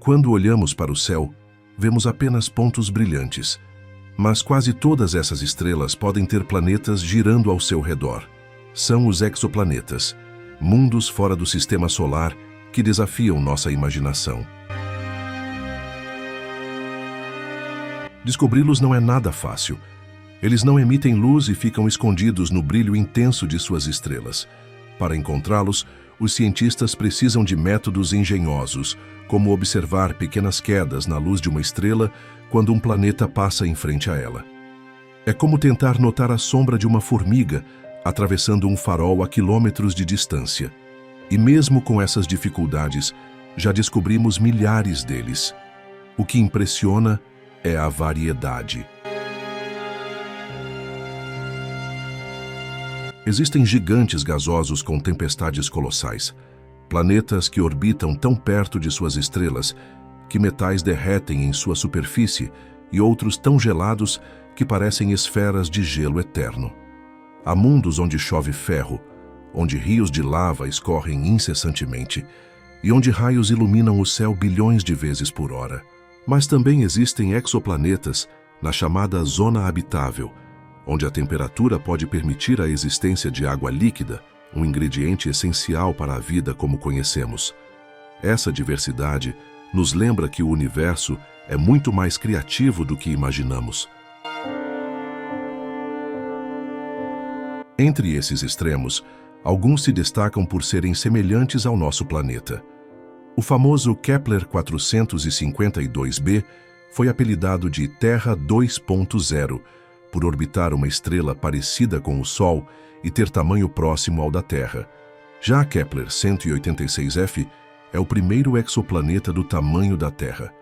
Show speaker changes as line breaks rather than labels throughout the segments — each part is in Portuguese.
Quando olhamos para o céu, vemos apenas pontos brilhantes, mas quase todas essas estrelas podem ter planetas girando ao seu redor. São os exoplanetas, mundos fora do sistema solar que desafiam nossa imaginação. Descobri-los não é nada fácil. Eles não emitem luz e ficam escondidos no brilho intenso de suas estrelas. Para encontrá-los, os cientistas precisam de métodos engenhosos, como observar pequenas quedas na luz de uma estrela quando um planeta passa em frente a ela. É como tentar notar a sombra de uma formiga atravessando um farol a quilômetros de distância. E mesmo com essas dificuldades, já descobrimos milhares deles. O que impressiona é a variedade. Existem gigantes gasosos com tempestades colossais, planetas que orbitam tão perto de suas estrelas que metais derretem em sua superfície e outros tão gelados que parecem esferas de gelo eterno. Há mundos onde chove ferro, onde rios de lava escorrem incessantemente e onde raios iluminam o céu bilhões de vezes por hora. Mas também existem exoplanetas na chamada zona habitável, onde a temperatura pode permitir a existência de água líquida, um ingrediente essencial para a vida como conhecemos. Essa diversidade nos lembra que o universo é muito mais criativo do que imaginamos. Entre esses extremos, alguns se destacam por serem semelhantes ao nosso planeta. O famoso Kepler 452b foi apelidado de Terra 2.0 por orbitar uma estrela parecida com o Sol e ter tamanho próximo ao da Terra. Já Kepler 186f é o primeiro exoplaneta do tamanho da Terra,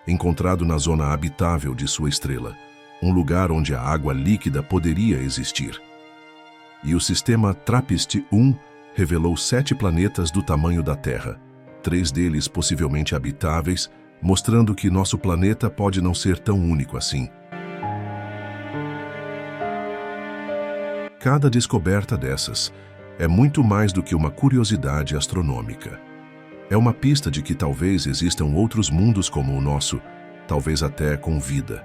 encontrado na zona habitável de sua estrela, um lugar onde a água líquida poderia existir. E o sistema TRAPPIST-1 revelou 7 planetas do tamanho da Terra, 3 deles possivelmente habitáveis, mostrando que nosso planeta pode não ser tão único assim. Cada descoberta dessas é muito mais do que uma curiosidade astronômica. É uma pista de que talvez existam outros mundos como o nosso, talvez até com vida.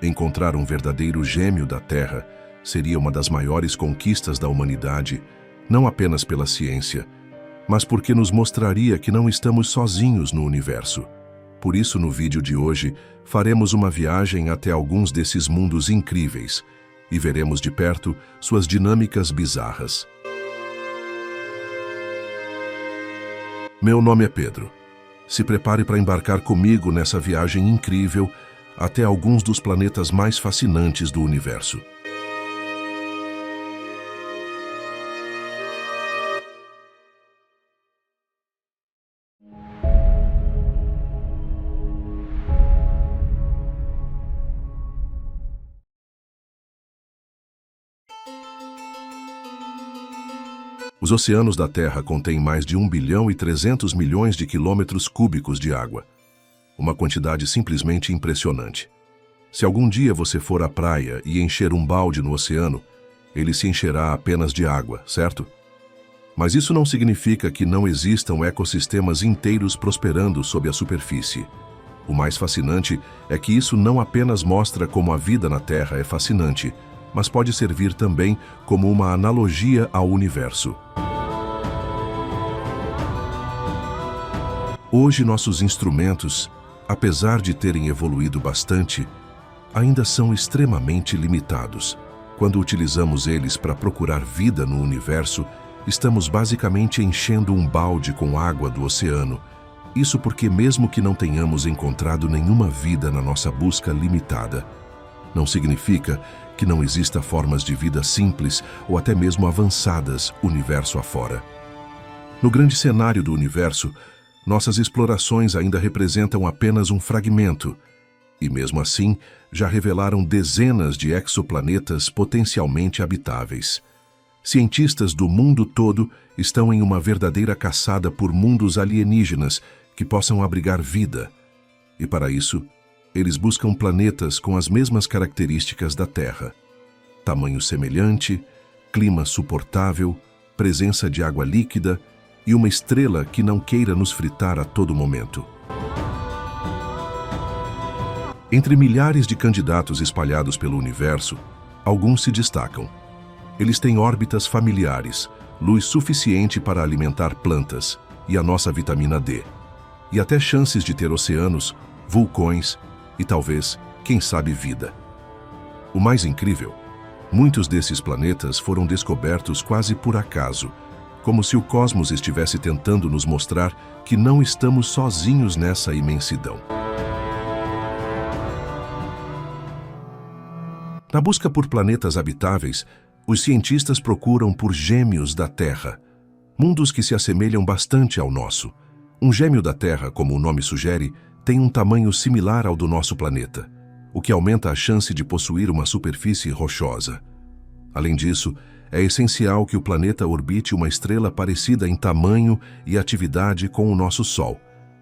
Encontrar um verdadeiro gêmeo da Terra seria uma das maiores conquistas da humanidade, não apenas pela ciência, mas porque nos mostraria que não estamos sozinhos no universo. Por isso, no vídeo de hoje, faremos uma viagem até alguns desses mundos incríveis e veremos de perto suas dinâmicas bizarras. Meu nome é Pedro. Se prepare para embarcar comigo nessa viagem incrível até alguns dos planetas mais fascinantes do universo. Os oceanos da Terra contêm mais de 1 bilhão e 300 milhões de quilômetros cúbicos de água. Uma quantidade simplesmente impressionante. Se algum dia você for à praia e encher um balde no oceano, ele se encherá apenas de água, certo? Mas isso não significa que não existam ecossistemas inteiros prosperando sob a superfície. O mais fascinante é que isso não apenas mostra como a vida na Terra é fascinante, mas pode servir também como uma analogia ao universo. Hoje, nossos instrumentos, apesar de terem evoluído bastante, ainda são extremamente limitados. Quando utilizamos eles para procurar vida no universo, estamos basicamente enchendo um balde com água do oceano. Isso porque mesmo que não tenhamos encontrado nenhuma vida na nossa busca limitada, não significa que não exista formas de vida simples ou até mesmo avançadas universo afora. No grande cenário do universo, nossas explorações ainda representam apenas um fragmento, e mesmo assim já revelaram dezenas de exoplanetas potencialmente habitáveis. Cientistas do mundo todo estão em uma verdadeira caçada por mundos alienígenas que possam abrigar vida, e para isso, eles buscam planetas com as mesmas características da Terra. Tamanho semelhante, clima suportável, presença de água líquida e uma estrela que não queira nos fritar a todo momento. Entre milhares de candidatos espalhados pelo universo, alguns se destacam. Eles têm órbitas familiares, luz suficiente para alimentar plantas e a nossa vitamina D, e até chances de ter oceanos, vulcões e talvez, quem sabe, vida. O mais incrível, muitos desses planetas foram descobertos quase por acaso, como se o cosmos estivesse tentando nos mostrar que não estamos sozinhos nessa imensidão. Na busca por planetas habitáveis, os cientistas procuram por gêmeos da Terra, mundos que se assemelham bastante ao nosso. Um gêmeo da Terra, como o nome sugere, tem um tamanho similar ao do nosso planeta, o que aumenta a chance de possuir uma superfície rochosa. Além disso, é essencial que o planeta orbite uma estrela parecida em tamanho e atividade com o nosso Sol,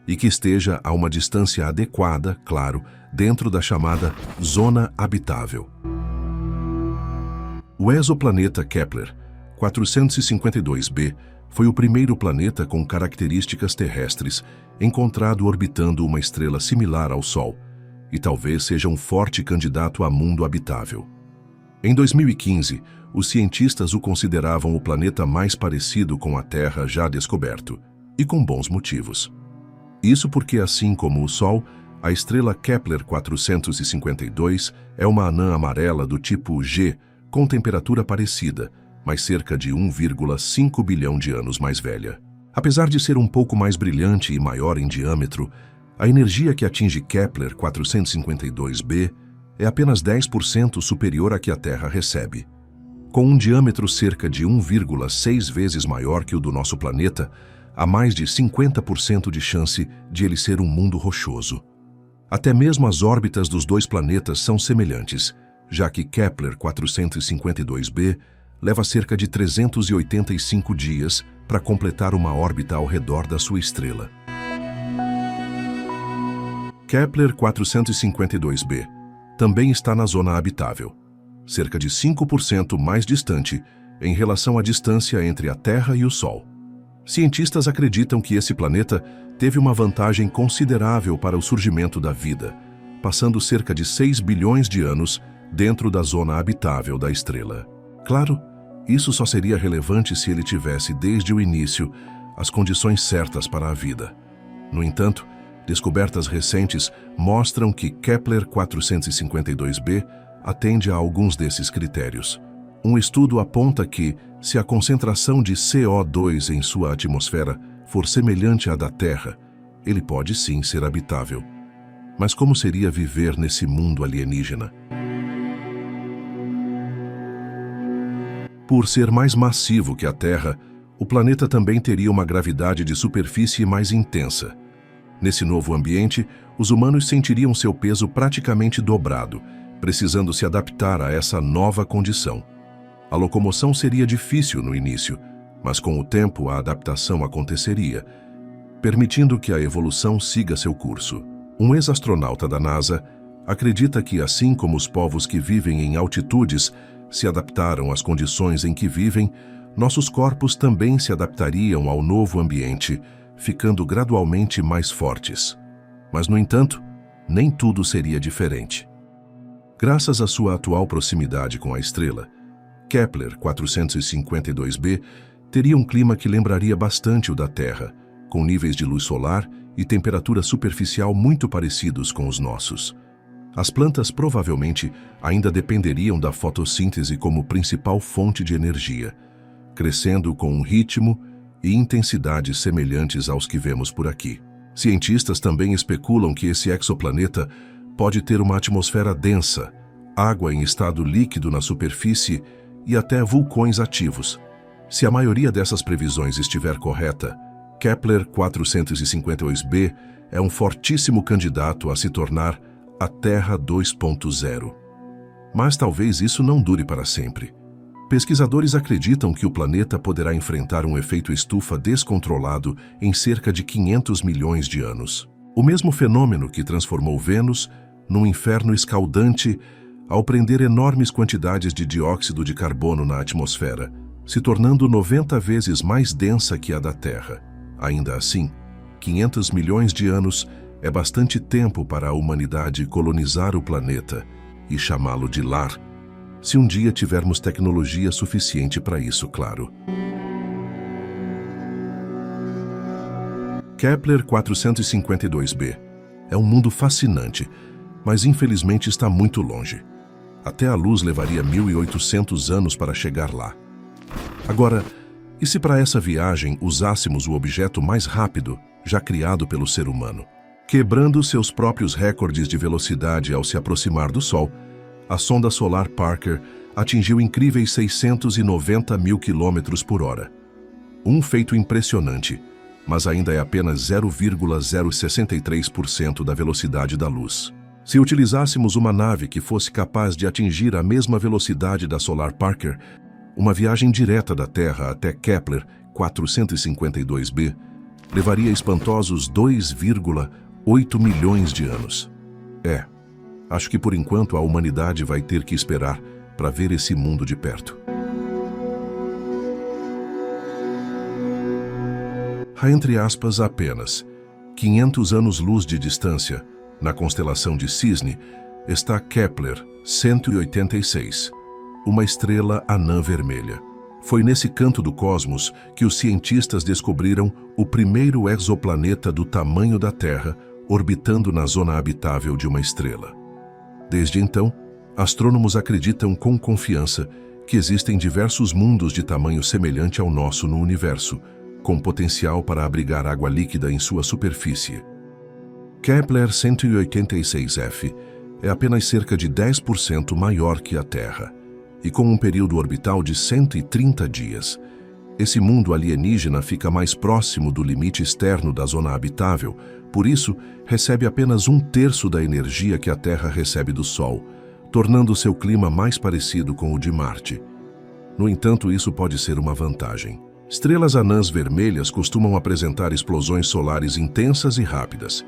e que esteja a uma distância adequada, claro, dentro da chamada zona habitável. O exoplaneta Kepler 452b foi o primeiro planeta com características terrestres encontrado orbitando uma estrela similar ao Sol, e talvez seja um forte candidato a mundo habitável. Em 2015, os cientistas o consideravam o planeta mais parecido com a Terra já descoberto, e com bons motivos. Isso porque, assim como o Sol, a estrela Kepler 452 é uma anã amarela do tipo G, com temperatura parecida, mas cerca de 1,5 bilhão de anos mais velha. Apesar de ser um pouco mais brilhante e maior em diâmetro, a energia que atinge Kepler 452b é apenas 10% superior à que a Terra recebe. Com um diâmetro cerca de 1,6 vezes maior que o do nosso planeta, há mais de 50% de chance de ele ser um mundo rochoso. Até mesmo as órbitas dos dois planetas são semelhantes, já que Kepler 452b leva cerca de 385 dias para completar uma órbita ao redor da sua estrela. Kepler 452b também está na zona habitável, cerca de 5% mais distante em relação à distância entre a Terra e o Sol. Cientistas acreditam que esse planeta teve uma vantagem considerável para o surgimento da vida, passando cerca de 6 bilhões de anos dentro da zona habitável da estrela. Claro, isso só seria relevante se ele tivesse, desde o início, as condições certas para a vida. No entanto, descobertas recentes mostram que Kepler 452b atende a alguns desses critérios. Um estudo aponta que, se a concentração de CO2 em sua atmosfera for semelhante à da Terra, ele pode sim ser habitável. Mas como seria viver nesse mundo alienígena? Por ser mais massivo que a Terra, o planeta também teria uma gravidade de superfície mais intensa. Nesse novo ambiente, os humanos sentiriam seu peso praticamente dobrado, precisando se adaptar a essa nova condição. A locomoção seria difícil no início, mas com o tempo a adaptação aconteceria, permitindo que a evolução siga seu curso. Um ex-astronauta da NASA acredita que, assim como os povos que vivem em altitudes se adaptaram às condições em que vivem, nossos corpos também se adaptariam ao novo ambiente, ficando gradualmente mais fortes. Mas, no entanto, nem tudo seria diferente. Graças à sua atual proximidade com a estrela, Kepler 452b teria um clima que lembraria bastante o da Terra, com níveis de luz solar e temperatura superficial muito parecidos com os nossos. As plantas provavelmente ainda dependeriam da fotossíntese como principal fonte de energia, crescendo com um ritmo e intensidade semelhantes aos que vemos por aqui. Cientistas também especulam que esse exoplaneta pode ter uma atmosfera densa, água em estado líquido na superfície e até vulcões ativos. Se a maioria dessas previsões estiver correta, Kepler 452b é um fortíssimo candidato a se tornar a Terra 2.0. Mas talvez isso não dure para sempre. Pesquisadores acreditam que o planeta poderá enfrentar um efeito estufa descontrolado em cerca de 500 milhões de anos. O mesmo fenômeno que transformou Vênus num inferno escaldante ao prender enormes quantidades de dióxido de carbono na atmosfera, se tornando 90 vezes mais densa que a da Terra. Ainda assim, 500 milhões de anos É bastante tempo para a humanidade colonizar o planeta e chamá-lo de lar, se um dia tivermos tecnologia suficiente para isso, claro. Kepler 452b é um mundo fascinante, mas infelizmente está muito longe. Até a luz levaria 1.800 anos para chegar lá. Agora, e se para essa viagem usássemos o objeto mais rápido já criado pelo ser humano? Quebrando seus próprios recordes de velocidade ao se aproximar do Sol, a sonda solar Parker atingiu incríveis 690 mil quilômetros por hora. Um feito impressionante, mas ainda é apenas 0,063% da velocidade da luz. Se utilizássemos uma nave que fosse capaz de atingir a mesma velocidade da solar Parker, uma viagem direta da Terra até Kepler 452b levaria espantosos 2,8 milhões de anos. Acho que por enquanto a humanidade vai ter que esperar para ver esse mundo de perto. Há entre aspas apenas 500 anos-luz de distância, na constelação de Cisne, está Kepler 186, uma estrela anã vermelha. Foi nesse canto do cosmos que os cientistas descobriram o primeiro exoplaneta do tamanho da Terra orbitando na zona habitável de uma estrela. Desde então, astrônomos acreditam com confiança que existem diversos mundos de tamanho semelhante ao nosso no universo, com potencial para abrigar água líquida em sua superfície. Kepler 186f é apenas cerca de 10% maior que a Terra, e com um período orbital de 130 dias. Esse mundo alienígena fica mais próximo do limite externo da zona habitável, por isso recebe apenas 1/3 da energia que a Terra recebe do Sol, tornando seu clima mais parecido com o de Marte. No entanto, isso pode ser uma vantagem. Estrelas anãs vermelhas costumam apresentar explosões solares intensas e rápidas,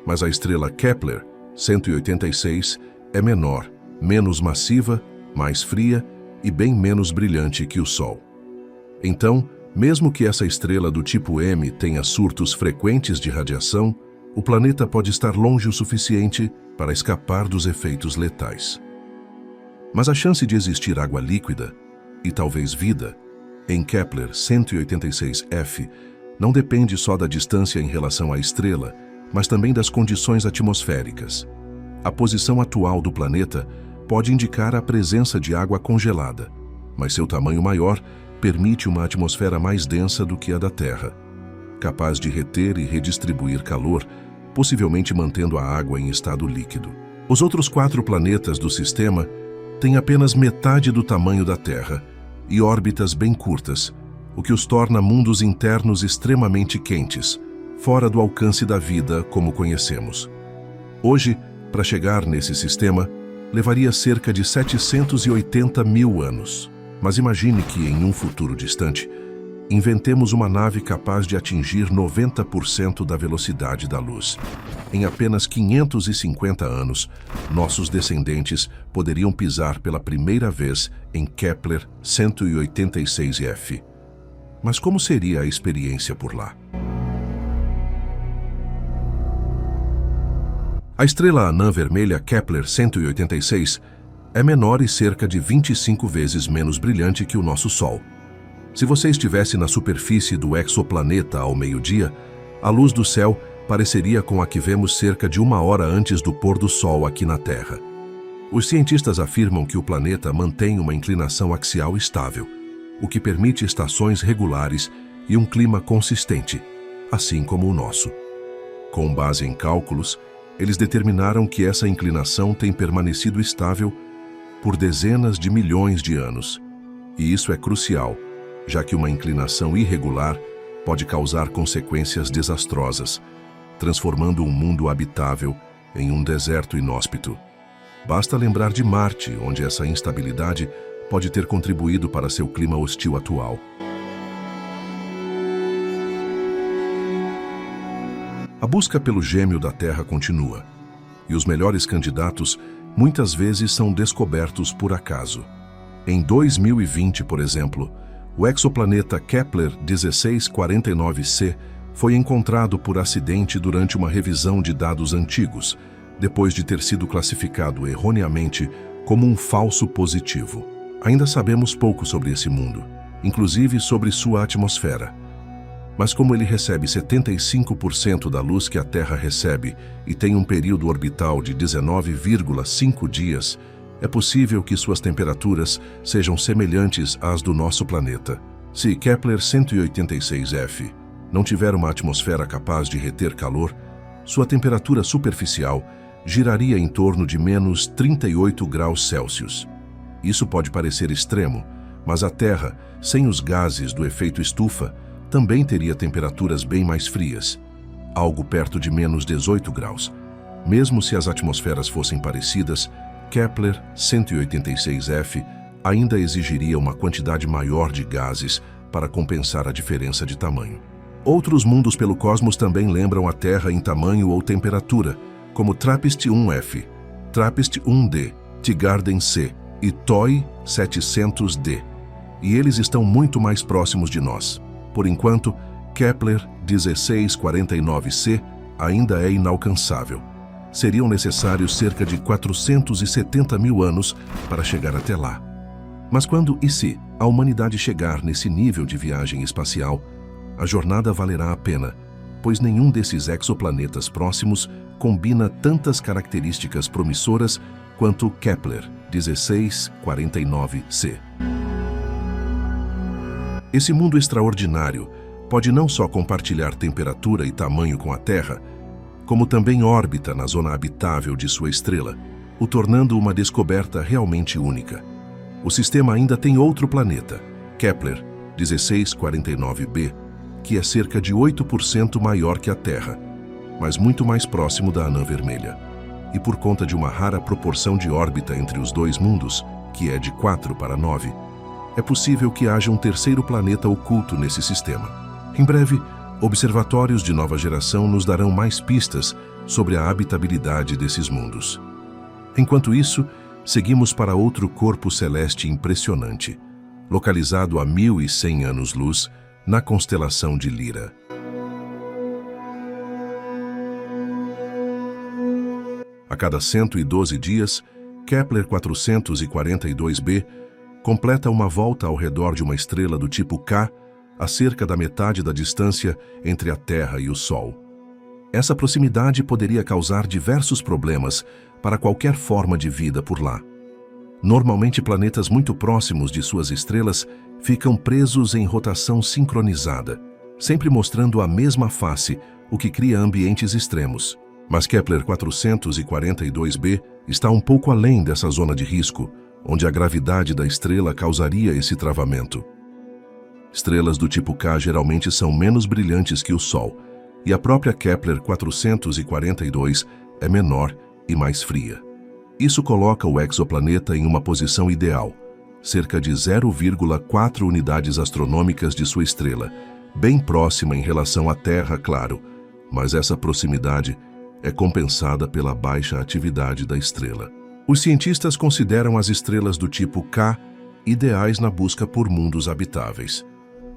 mas a estrela Kepler 186 é menor, menos massiva, mais fria e bem menos brilhante que o Sol. Então, mesmo que essa estrela do tipo M tenha surtos frequentes de radiação, o planeta pode estar longe o suficiente para escapar dos efeitos letais. Mas a chance de existir água líquida, e talvez vida, em Kepler 186f, não depende só da distância em relação à estrela, mas também das condições atmosféricas. A posição atual do planeta pode indicar a presença de água congelada, mas seu tamanho maior permite uma atmosfera mais densa do que a da Terra, capaz de reter e redistribuir calor, possivelmente mantendo a água em estado líquido. Os outros 4 planetas do sistema têm apenas metade do tamanho da Terra e órbitas bem curtas, o que os torna mundos internos extremamente quentes, fora do alcance da vida como conhecemos. Hoje, para chegar nesse sistema, levaria cerca de 780 mil anos. Mas imagine que, em um futuro distante, inventemos uma nave capaz de atingir 90% da velocidade da luz. Em apenas 550 anos, nossos descendentes poderiam pisar pela primeira vez em Kepler 186f. Mas como seria a experiência por lá? A estrela anã vermelha Kepler 186 é menor e cerca de 25 vezes menos brilhante que o nosso Sol. Se você estivesse na superfície do exoplaneta ao meio-dia, a luz do céu pareceria com a que vemos cerca de 1 hora antes do pôr do Sol aqui na Terra. Os cientistas afirmam que o planeta mantém uma inclinação axial estável, o que permite estações regulares e um clima consistente, assim como o nosso. Com base em cálculos, eles determinaram que essa inclinação tem permanecido estável por dezenas de milhões de anos. E isso é crucial, já que uma inclinação irregular pode causar consequências desastrosas, transformando um mundo habitável em um deserto inóspito. Basta lembrar de Marte, onde essa instabilidade pode ter contribuído para seu clima hostil atual. A busca pelo gêmeo da Terra continua, e os melhores candidatos muitas vezes são descobertos por acaso. Em 2020, por exemplo, o exoplaneta Kepler 1649c foi encontrado por acidente durante uma revisão de dados antigos, depois de ter sido classificado erroneamente como um falso positivo. Ainda sabemos pouco sobre esse mundo, inclusive sobre sua atmosfera. Mas como ele recebe 75% da luz que a Terra recebe e tem um período orbital de 19,5 dias, é possível que suas temperaturas sejam semelhantes às do nosso planeta. Se Kepler 186f não tiver uma atmosfera capaz de reter calor, sua temperatura superficial giraria em torno de menos 38 graus Celsius. Isso pode parecer extremo, mas a Terra, sem os gases do efeito estufa, também teria temperaturas bem mais frias, algo perto de menos 18 graus. Mesmo se as atmosferas fossem parecidas, Kepler 186f ainda exigiria uma quantidade maior de gases para compensar a diferença de tamanho. Outros mundos pelo cosmos também lembram a Terra em tamanho ou temperatura, como TRAPPIST-1f, TRAPPIST-1d, Teegarden C e TOI 700d, e eles estão muito mais próximos de nós. Por enquanto, Kepler 1649c ainda é inalcançável. Seriam necessários cerca de 470 mil anos para chegar até lá. Mas quando e se a humanidade chegar nesse nível de viagem espacial, a jornada valerá a pena, pois nenhum desses exoplanetas próximos combina tantas características promissoras quanto Kepler 1649c. Esse mundo extraordinário pode não só compartilhar temperatura e tamanho com a Terra, como também órbita na zona habitável de sua estrela, o tornando uma descoberta realmente única. O sistema ainda tem outro planeta, Kepler 1649b, que é cerca de 8% maior que a Terra, mas muito mais próximo da anã vermelha. E por conta de uma rara proporção de órbita entre os dois mundos, que é de 4 para 9, é possível que haja um terceiro planeta oculto nesse sistema. Em breve, observatórios de nova geração nos darão mais pistas sobre a habitabilidade desses mundos. Enquanto isso, seguimos para outro corpo celeste impressionante, localizado a 1100 anos-luz, na constelação de Lira. A cada 112 dias, Kepler 442b completa uma volta ao redor de uma estrela do tipo K, a cerca da metade da distância entre a Terra e o Sol. Essa proximidade poderia causar diversos problemas para qualquer forma de vida por lá. Normalmente, planetas muito próximos de suas estrelas ficam presos em rotação sincronizada, sempre mostrando a mesma face, o que cria ambientes extremos. Mas Kepler 442b está um pouco além dessa zona de risco, onde a gravidade da estrela causaria esse travamento. Estrelas do tipo K geralmente são menos brilhantes que o Sol, e a própria Kepler 442 é menor e mais fria. Isso coloca o exoplaneta em uma posição ideal, cerca de 0,4 unidades astronômicas de sua estrela, bem próxima em relação à Terra, claro, mas essa proximidade é compensada pela baixa atividade da estrela. Os cientistas consideram as estrelas do tipo K ideais na busca por mundos habitáveis.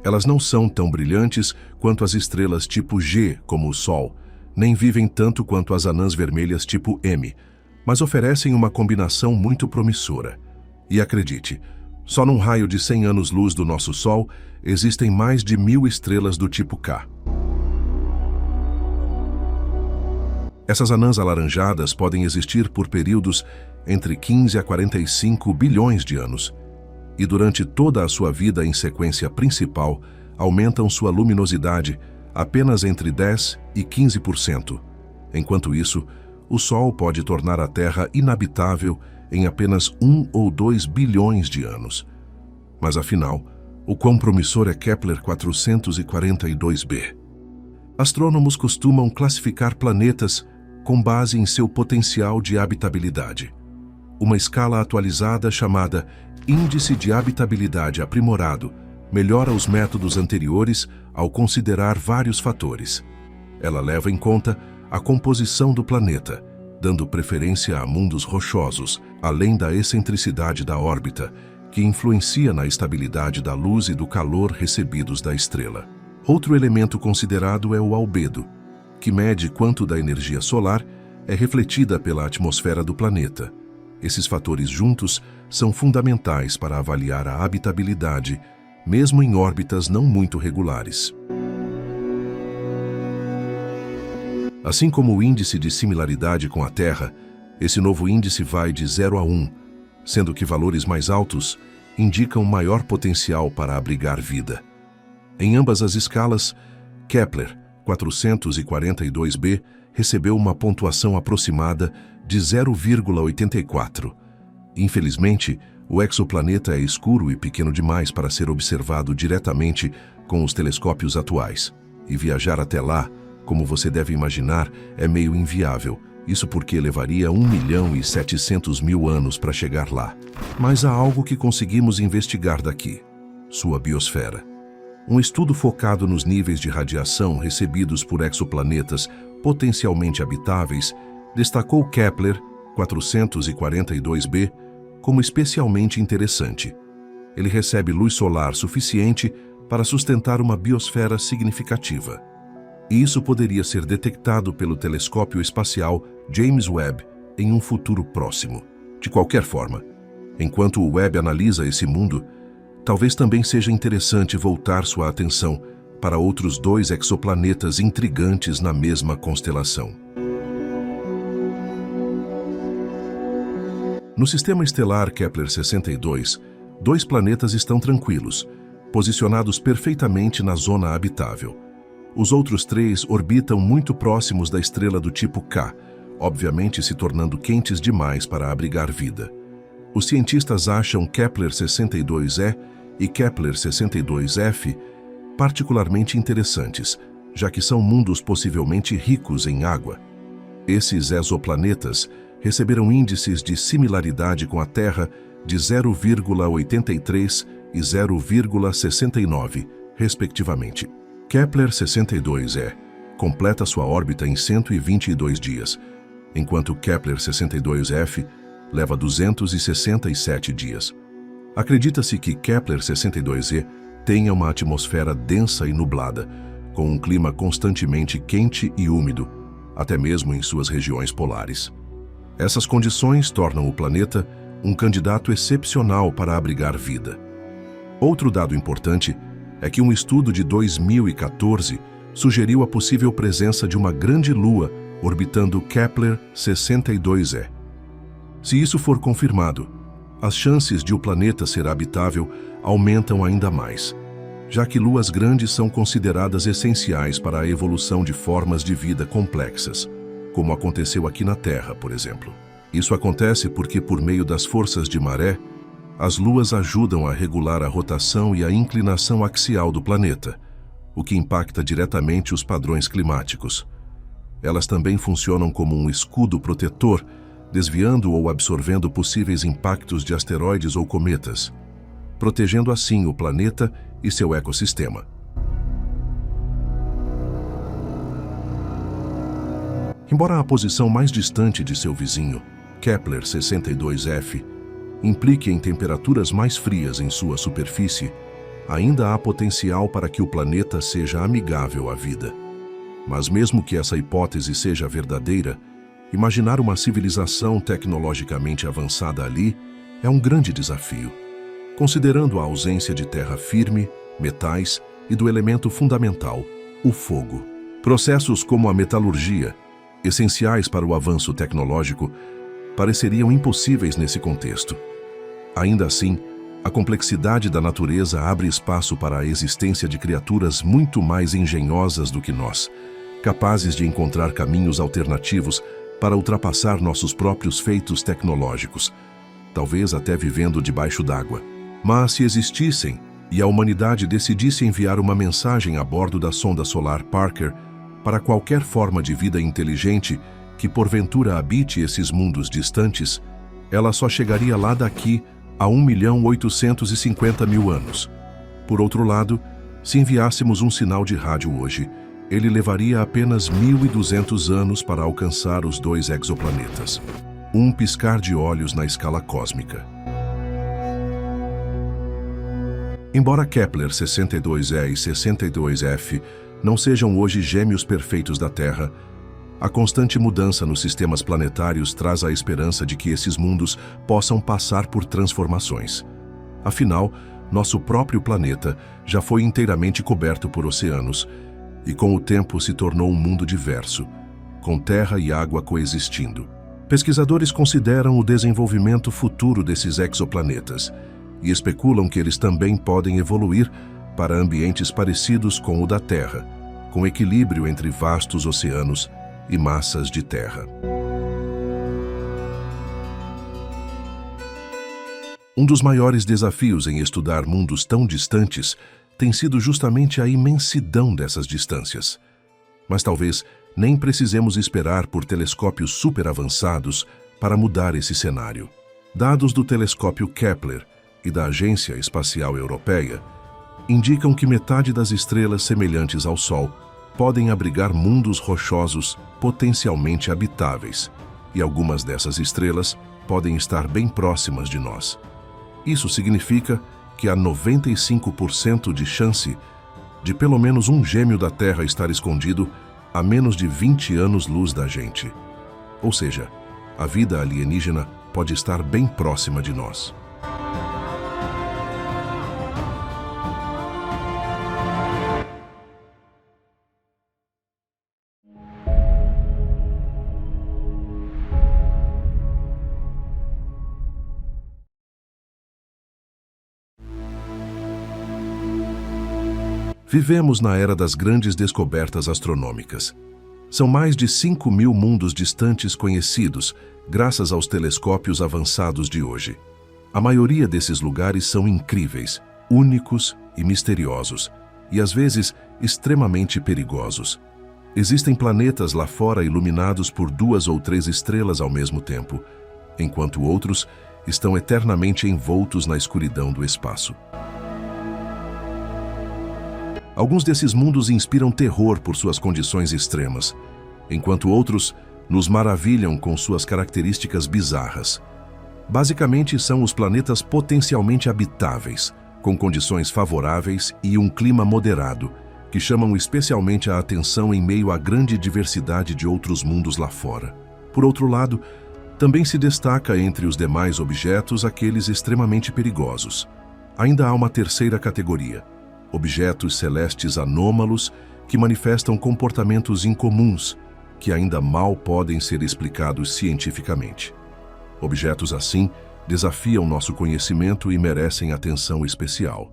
Elas não são tão brilhantes quanto as estrelas tipo G, como o Sol, nem vivem tanto quanto as anãs vermelhas tipo M, mas oferecem uma combinação muito promissora. E acredite, só num raio de 100 anos-luz do nosso Sol, existem mais de 1000 estrelas do tipo K. Essas anãs alaranjadas podem existir por períodos entre 15 a 45 bilhões de anos, e durante toda a sua vida em sequência principal, aumentam sua luminosidade apenas entre 10% e 15%. Enquanto isso, o Sol pode tornar a Terra inabitável em apenas 1 ou 2 bilhões de anos. Mas afinal, o quão promissor é Kepler 442b? Astrônomos costumam classificar planetas com base em seu potencial de habitabilidade. Uma escala atualizada chamada Índice de Habitabilidade Aprimorado melhora os métodos anteriores ao considerar vários fatores. Ela leva em conta a composição do planeta, dando preferência a mundos rochosos, além da excentricidade da órbita, que influencia na estabilidade da luz e do calor recebidos da estrela. Outro elemento considerado é o albedo, que mede quanto da energia solar é refletida pela atmosfera do planeta. Esses fatores juntos são fundamentais para avaliar a habitabilidade, mesmo em órbitas não muito regulares. Assim como o índice de similaridade com a Terra, esse novo índice vai de 0 a 1, sendo que valores mais altos indicam maior potencial para abrigar vida. Em ambas as escalas, Kepler 442b recebeu uma pontuação aproximada de 0,84. Infelizmente, o exoplaneta é escuro e pequeno demais para ser observado diretamente com os telescópios atuais. E viajar até lá, como você deve imaginar, é meio inviável. Isso porque levaria 1.700.000 anos para chegar lá. Mas há algo que conseguimos investigar daqui: sua biosfera. Um estudo focado nos níveis de radiação recebidos por exoplanetas potencialmente habitáveis destacou Kepler 442b como especialmente interessante. Ele recebe luz solar suficiente para sustentar uma biosfera significativa. E isso poderia ser detectado pelo telescópio espacial James Webb em um futuro próximo. De qualquer forma, enquanto o Webb analisa esse mundo, talvez também seja interessante voltar sua atenção para outros 2 exoplanetas intrigantes na mesma constelação. No sistema estelar Kepler-62, 2 planetas estão tranquilos, posicionados perfeitamente na zona habitável. Os outros 3 orbitam muito próximos da estrela do tipo K, obviamente se tornando quentes demais para abrigar vida. Os cientistas acham Kepler-62e e Kepler-62f particularmente interessantes, já que são mundos possivelmente ricos em água. Esses exoplanetas receberam índices de similaridade com a Terra de 0,83 e 0,69, respectivamente. Kepler-62e completa sua órbita em 122 dias, enquanto Kepler-62f leva 267 dias. Acredita-se que Kepler-62e tenha uma atmosfera densa e nublada, com um clima constantemente quente e úmido, até mesmo em suas regiões polares. Essas condições tornam o planeta um candidato excepcional para abrigar vida. Outro dado importante é que um estudo de 2014 sugeriu a possível presença de uma grande lua orbitando Kepler-62e. Se isso for confirmado, as chances de o planeta ser habitável aumentam ainda mais, já que luas grandes são consideradas essenciais para a evolução de formas de vida complexas, como aconteceu aqui na Terra, por exemplo. Isso acontece porque, por meio das forças de maré, as luas ajudam a regular a rotação e a inclinação axial do planeta, o que impacta diretamente os padrões climáticos. Elas também funcionam como um escudo protetor, desviando ou absorvendo possíveis impactos de asteroides ou cometas, protegendo assim o planeta e seu ecossistema. Embora a posição mais distante de seu vizinho, Kepler-62f, implique em temperaturas mais frias em sua superfície, ainda há potencial para que o planeta seja amigável à vida. Mas mesmo que essa hipótese seja verdadeira, imaginar uma civilização tecnologicamente avançada ali é um grande desafio, considerando a ausência de terra firme, metais e do elemento fundamental, o fogo. Processos como a metalurgia, essenciais para o avanço tecnológico, pareceriam impossíveis nesse contexto. Ainda assim, a complexidade da natureza abre espaço para a existência de criaturas muito mais engenhosas do que nós, capazes de encontrar caminhos alternativos para ultrapassar nossos próprios feitos tecnológicos, talvez até vivendo debaixo d'água. Mas se existissem, e a humanidade decidisse enviar uma mensagem a bordo da sonda solar Parker para qualquer forma de vida inteligente que porventura habite esses mundos distantes, ela só chegaria lá daqui a 1.850.000 anos. Por outro lado, se enviássemos um sinal de rádio hoje, ele levaria apenas 1.200 anos para alcançar os 2 exoplanetas. Um piscar de olhos na escala cósmica. Embora Kepler 62e e 62f não sejam hoje gêmeos perfeitos da Terra, a constante mudança nos sistemas planetários traz a esperança de que esses mundos possam passar por transformações. Afinal, nosso próprio planeta já foi inteiramente coberto por oceanos e com o tempo se tornou um mundo diverso, com terra e água coexistindo. Pesquisadores consideram o desenvolvimento futuro desses exoplanetas e especulam que eles também podem evoluir para ambientes parecidos com o da Terra, com equilíbrio entre vastos oceanos e massas de terra. Um dos maiores desafios em estudar mundos tão distantes tem sido justamente a imensidão dessas distâncias. Mas talvez nem precisemos esperar por telescópios super avançados para mudar esse cenário. Dados do telescópio Kepler e da Agência Espacial Europeia indicam que metade das estrelas semelhantes ao Sol podem abrigar mundos rochosos potencialmente habitáveis, e algumas dessas estrelas podem estar bem próximas de nós. Isso significa que há 95% de chance de pelo menos um gêmeo da Terra estar escondido a menos de 20 anos-luz da gente. Ou seja, a vida alienígena pode estar bem próxima de nós. Vivemos na era das grandes descobertas astronômicas. São mais de 5.000 mundos distantes conhecidos, graças aos telescópios avançados de hoje. A maioria desses lugares são incríveis, únicos e misteriosos, e às vezes extremamente perigosos. Existem planetas lá fora iluminados por 2 ou 3 estrelas ao mesmo tempo, enquanto outros estão eternamente envoltos na escuridão do espaço. Alguns desses mundos inspiram terror por suas condições extremas, enquanto outros nos maravilham com suas características bizarras. Basicamente, são os planetas potencialmente habitáveis, com condições favoráveis e um clima moderado, que chamam especialmente a atenção em meio à grande diversidade de outros mundos lá fora. Por outro lado, também se destaca entre os demais objetos aqueles extremamente perigosos. Ainda há uma terceira categoria: objetos celestes anômalos que manifestam comportamentos incomuns, que ainda mal podem ser explicados cientificamente. Objetos assim desafiam nosso conhecimento e merecem atenção especial.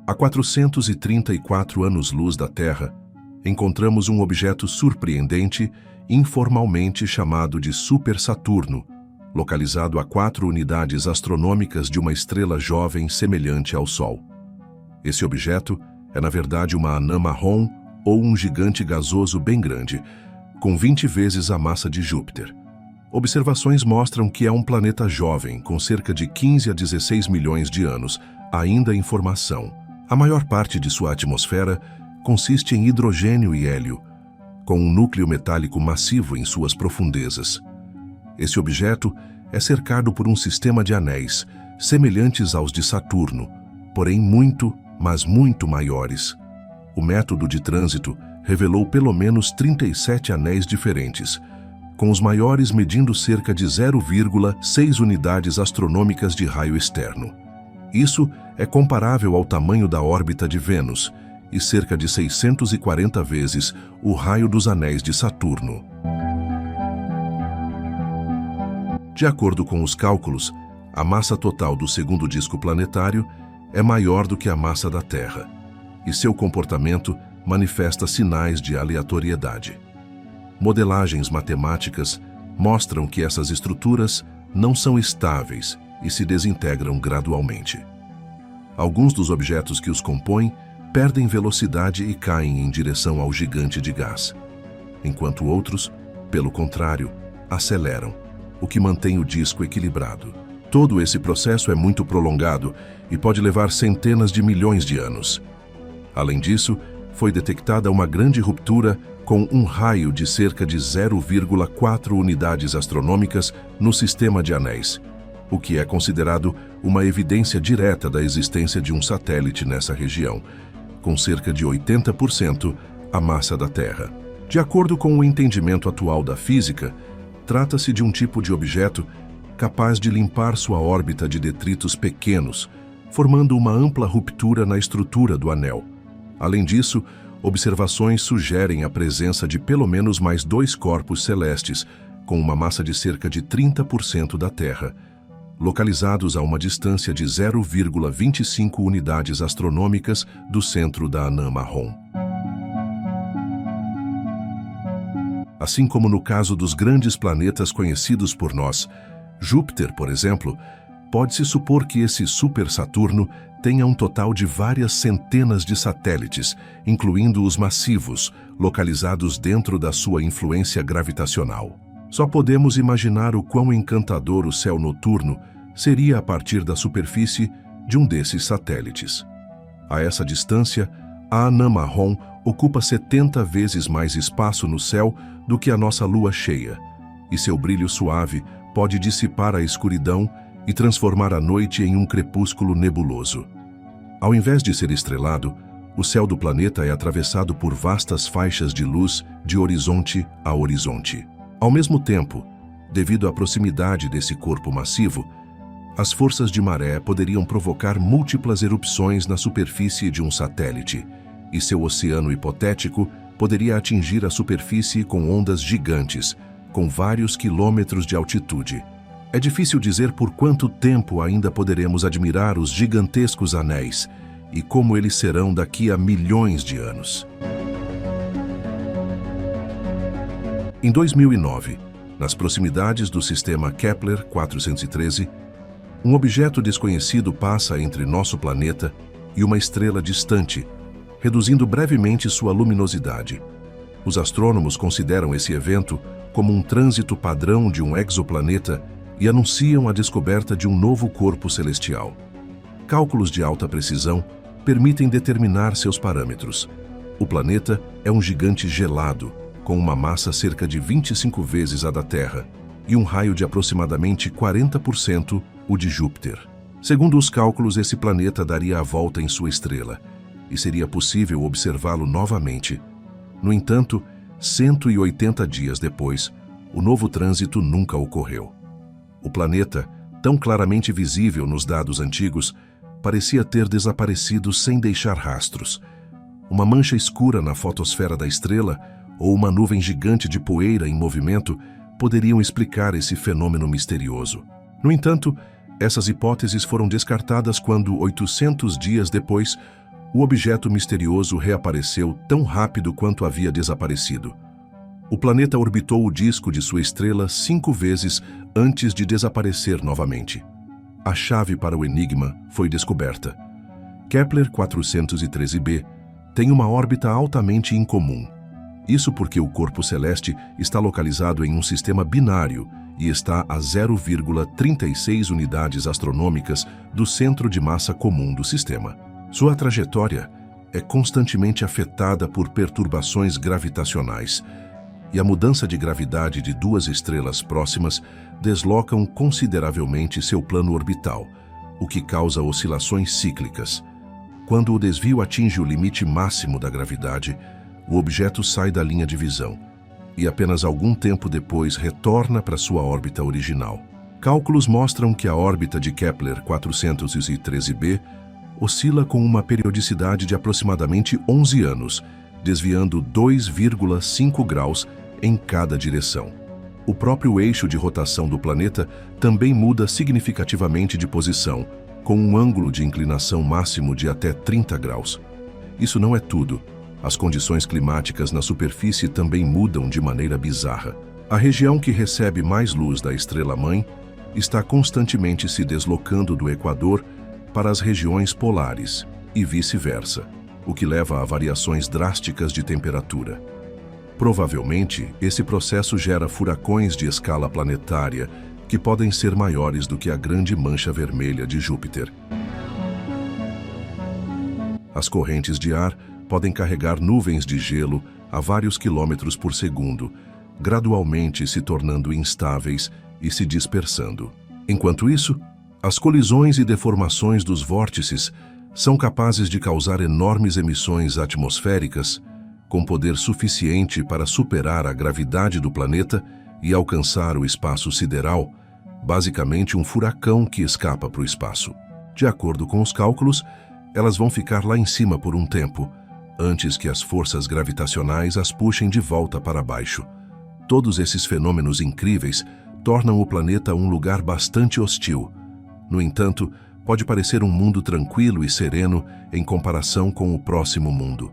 A 434 anos-luz da Terra, encontramos um objeto surpreendente, informalmente chamado de Super Saturno, localizado a 4 unidades astronômicas de uma estrela jovem semelhante ao Sol. Esse objeto é, na verdade, uma anã marrom ou um gigante gasoso bem grande, com 20 vezes a massa de Júpiter. Observações mostram que é um planeta jovem, com cerca de 15 a 16 milhões de anos, ainda em formação. A maior parte de sua atmosfera consiste em hidrogênio e hélio, com um núcleo metálico massivo em suas profundezas. Esse objeto é cercado por um sistema de anéis, semelhantes aos de Saturno, porém muito, mas muito maiores. O método de trânsito revelou pelo menos 37 anéis diferentes, com os maiores medindo cerca de 0,6 unidades astronômicas de raio externo. Isso é comparável ao tamanho da órbita de Vênus e cerca de 640 vezes o raio dos anéis de Saturno. De acordo com os cálculos, a massa total do segundo disco planetário é maior do que a massa da Terra, e seu comportamento manifesta sinais de aleatoriedade. Modelagens matemáticas mostram que essas estruturas não são estáveis e se desintegram gradualmente. Alguns dos objetos que os compõem perdem velocidade e caem em direção ao gigante de gás, enquanto outros, pelo contrário, aceleram, o que mantém o disco equilibrado. Todo esse processo é muito prolongado e pode levar centenas de milhões de anos. Além disso, foi detectada uma grande ruptura com um raio de cerca de 0,4 unidades astronômicas no sistema de anéis, o que é considerado uma evidência direta da existência de um satélite nessa região, com cerca de 80% a massa da Terra. De acordo com o entendimento atual da física, trata-se de um tipo de objeto capaz de limpar sua órbita de detritos pequenos, formando uma ampla ruptura na estrutura do anel. Além disso, observações sugerem a presença de pelo menos mais 2 corpos celestes, com uma massa de cerca de 30% da Terra, localizados a uma distância de 0,25 unidades astronômicas do centro da anã marrom. Assim como no caso dos grandes planetas conhecidos por nós, Júpiter, por exemplo, pode-se supor que esse super-Saturno tenha um total de várias centenas de satélites, incluindo os massivos, localizados dentro da sua influência gravitacional. Só podemos imaginar o quão encantador o céu noturno seria a partir da superfície de um desses satélites. A essa distância, a anã marrom ocupa 70 vezes mais espaço no céu do que a nossa lua cheia, e seu brilho suave pode dissipar a escuridão e transformar a noite em um crepúsculo nebuloso. Ao invés de ser estrelado, o céu do planeta é atravessado por vastas faixas de luz de horizonte a horizonte. Ao mesmo tempo, devido à proximidade desse corpo massivo, as forças de maré poderiam provocar múltiplas erupções na superfície de um satélite, e seu oceano hipotético poderia atingir a superfície com ondas gigantes, com vários quilômetros de altitude. É difícil dizer por quanto tempo ainda poderemos admirar os gigantescos anéis e como eles serão daqui a milhões de anos. Em 2009, nas proximidades do sistema Kepler-413, um objeto desconhecido passa entre nosso planeta e uma estrela distante, reduzindo brevemente sua luminosidade. Os astrônomos consideram esse evento como um trânsito padrão de um exoplaneta e anunciam a descoberta de um novo corpo celestial. Cálculos de alta precisão permitem determinar seus parâmetros. O planeta é um gigante gelado, com uma massa cerca de 25 vezes a da Terra e um raio de aproximadamente 40% o de Júpiter. Segundo os cálculos, esse planeta daria a volta em sua estrela e seria possível observá-lo novamente. No entanto, 180 dias depois, o novo trânsito nunca ocorreu. O planeta, tão claramente visível nos dados antigos, parecia ter desaparecido sem deixar rastros. Uma mancha escura na fotosfera da estrela ou uma nuvem gigante de poeira em movimento poderiam explicar esse fenômeno misterioso. No entanto, essas hipóteses foram descartadas quando, 800 dias depois, o objeto misterioso reapareceu tão rápido quanto havia desaparecido. O planeta orbitou o disco de sua estrela 5 vezes antes de desaparecer novamente. A chave para o enigma foi descoberta. Kepler-413b tem uma órbita altamente incomum. Isso porque o corpo celeste está localizado em um sistema binário e está a 0,36 unidades astronômicas do centro de massa comum do sistema. Sua trajetória é constantemente afetada por perturbações gravitacionais, e a mudança de gravidade de 2 estrelas próximas deslocam consideravelmente seu plano orbital, o que causa oscilações cíclicas. Quando o desvio atinge o limite máximo da gravidade, o objeto sai da linha de visão e apenas algum tempo depois retorna para sua órbita original. Cálculos mostram que a órbita de Kepler-413b oscila com uma periodicidade de aproximadamente 11 anos, desviando 2,5 graus em cada direção. O próprio eixo de rotação do planeta também muda significativamente de posição, com um ângulo de inclinação máximo de até 30 graus. Isso não é tudo. As condições climáticas na superfície também mudam de maneira bizarra. A região que recebe mais luz da estrela-mãe está constantemente se deslocando do Equador para as regiões polares e vice-versa, o que leva a variações drásticas de temperatura. Provavelmente, esse processo gera furacões de escala planetária que podem ser maiores do que a grande mancha vermelha de Júpiter. As correntes de ar podem carregar nuvens de gelo a vários quilômetros por segundo, gradualmente se tornando instáveis e se dispersando. Enquanto isso, as colisões e deformações dos vórtices são capazes de causar enormes emissões atmosféricas, com poder suficiente para superar a gravidade do planeta e alcançar o espaço sideral, basicamente um furacão que escapa para o espaço. De acordo com os cálculos, elas vão ficar lá em cima por um tempo, antes que as forças gravitacionais as puxem de volta para baixo. Todos esses fenômenos incríveis tornam o planeta um lugar bastante hostil. No entanto, pode parecer um mundo tranquilo e sereno em comparação com o próximo mundo.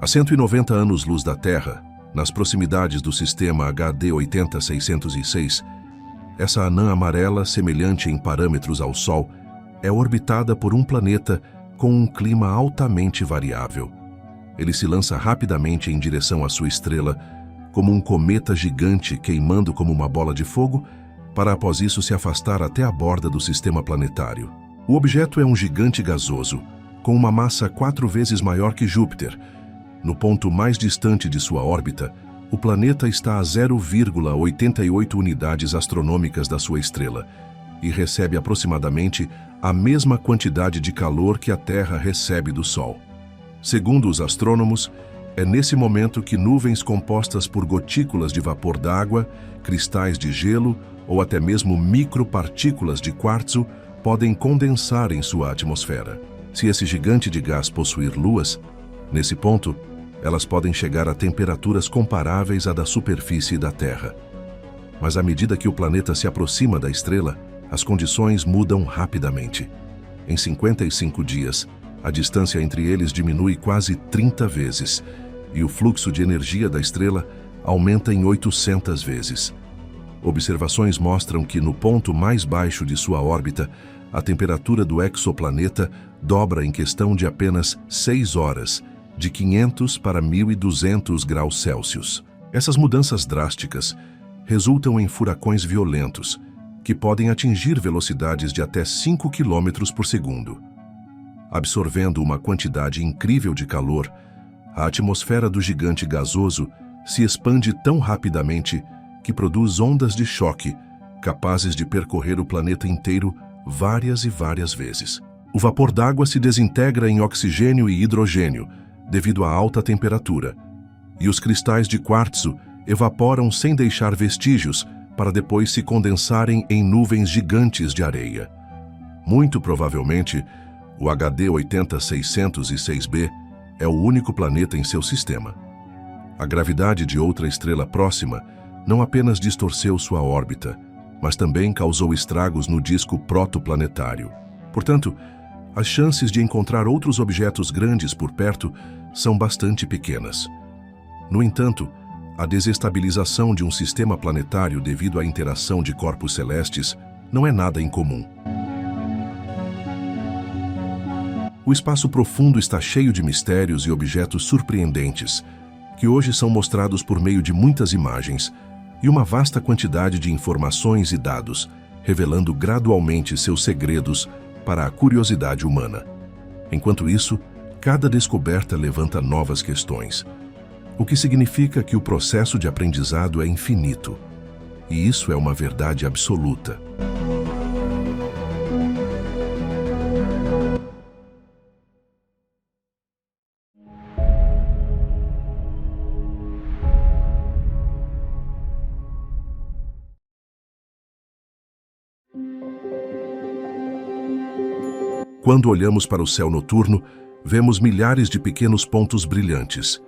A 190 anos-luz da Terra, nas proximidades do sistema HD 80606, essa anã amarela, semelhante em parâmetros ao Sol, é orbitada por um planeta com um clima altamente variável. Ele se lança rapidamente em direção à sua estrela, como um cometa gigante queimando como uma bola de fogo, para após isso se afastar até a borda do sistema planetário. O objeto é um gigante gasoso, com uma massa 4 vezes maior que Júpiter. No ponto mais distante de sua órbita, o planeta está a 0,88 unidades astronômicas da sua estrela e recebe aproximadamente a mesma quantidade de calor que a Terra recebe do Sol. Segundo os astrônomos, é nesse momento que nuvens compostas por gotículas de vapor d'água, cristais de gelo ou até mesmo micropartículas de quartzo podem condensar em sua atmosfera. Se esse gigante de gás possuir luas, nesse ponto, elas podem chegar a temperaturas comparáveis à da superfície da Terra. Mas à medida que o planeta se aproxima da estrela, as condições mudam rapidamente. Em 55 dias, a distância entre eles diminui quase 30 vezes e o fluxo de energia da estrela aumenta em 800 vezes. Observações mostram que no ponto mais baixo de sua órbita, a temperatura do exoplaneta dobra em questão de apenas 6 horas, de 500 para 1.200 graus Celsius. Essas mudanças drásticas resultam em furacões violentos, que podem atingir velocidades de até 5 km por segundo. Absorvendo uma quantidade incrível de calor, a atmosfera do gigante gasoso se expande tão rapidamente que produz ondas de choque, capazes de percorrer o planeta inteiro várias e várias vezes. O vapor d'água se desintegra em oxigênio e hidrogênio, devido à alta temperatura, e os cristais de quartzo evaporam sem deixar vestígios para depois se condensarem em nuvens gigantes de areia. Muito provavelmente, o HD 80606b é o único planeta em seu sistema. A gravidade de outra estrela próxima não apenas distorceu sua órbita, mas também causou estragos no disco protoplanetário. Portanto, as chances de encontrar outros objetos grandes por perto são bastante pequenas. No entanto, a desestabilização de um sistema planetário devido à interação de corpos celestes não é nada incomum. O espaço profundo está cheio de mistérios e objetos surpreendentes, que hoje são mostrados por meio de muitas imagens e uma vasta quantidade de informações e dados, revelando gradualmente seus segredos para a curiosidade humana. Enquanto isso, cada descoberta levanta novas questões, o que significa que o processo de aprendizado é infinito. E isso é uma verdade absoluta. Quando olhamos para o céu noturno, vemos milhares de pequenos pontos brilhantes.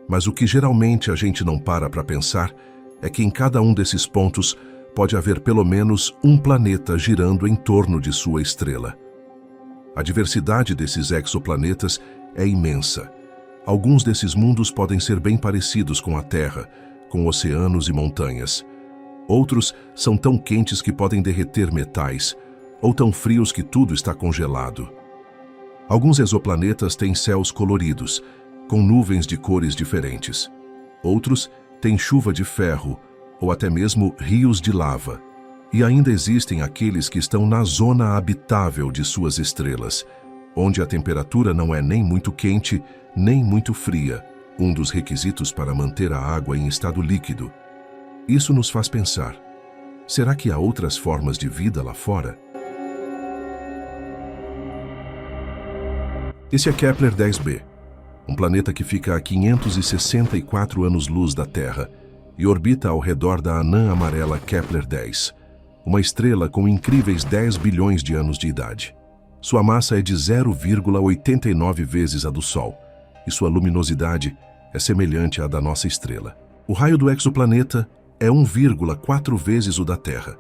Mas o que geralmente a gente não para pensar é que em cada um desses pontos pode haver pelo menos um planeta girando em torno de sua estrela. A diversidade desses exoplanetas é imensa. Alguns desses mundos podem ser bem parecidos com a Terra, com oceanos e montanhas. Outros são tão quentes que podem derreter metais, ou tão frios que tudo está congelado. Alguns exoplanetas têm céus coloridos, com nuvens de cores diferentes. Outros têm chuva de ferro, ou até mesmo rios de lava. E ainda existem aqueles que estão na zona habitável de suas estrelas, onde a temperatura não é nem muito quente, nem muito fria, um dos requisitos para manter a água em estado líquido. Isso nos faz pensar, Será que há outras formas de vida lá fora? Esse é Kepler-10b, um planeta que fica a 564 anos-luz da Terra e orbita ao redor da anã amarela Kepler-10, uma estrela com incríveis 10 bilhões de anos de idade. Sua massa é de 0,89 vezes a do Sol, e sua luminosidade é semelhante à da nossa estrela. O raio do exoplaneta é 1,4 vezes o da Terra,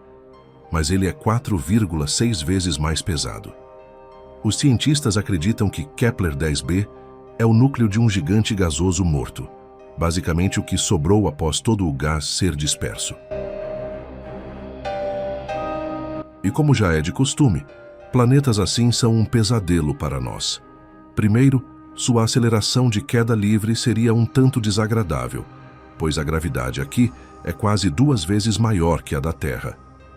mas ele é 4,6 vezes mais pesado. Os cientistas acreditam que Kepler-10b é o núcleo de um gigante gasoso morto, basicamente o que sobrou após todo o gás ser disperso. E como já é de costume, planetas assim são um pesadelo para nós. Primeiro, sua aceleração de queda livre seria um tanto desagradável, pois a gravidade aqui é quase 2 vezes maior que a da Terra.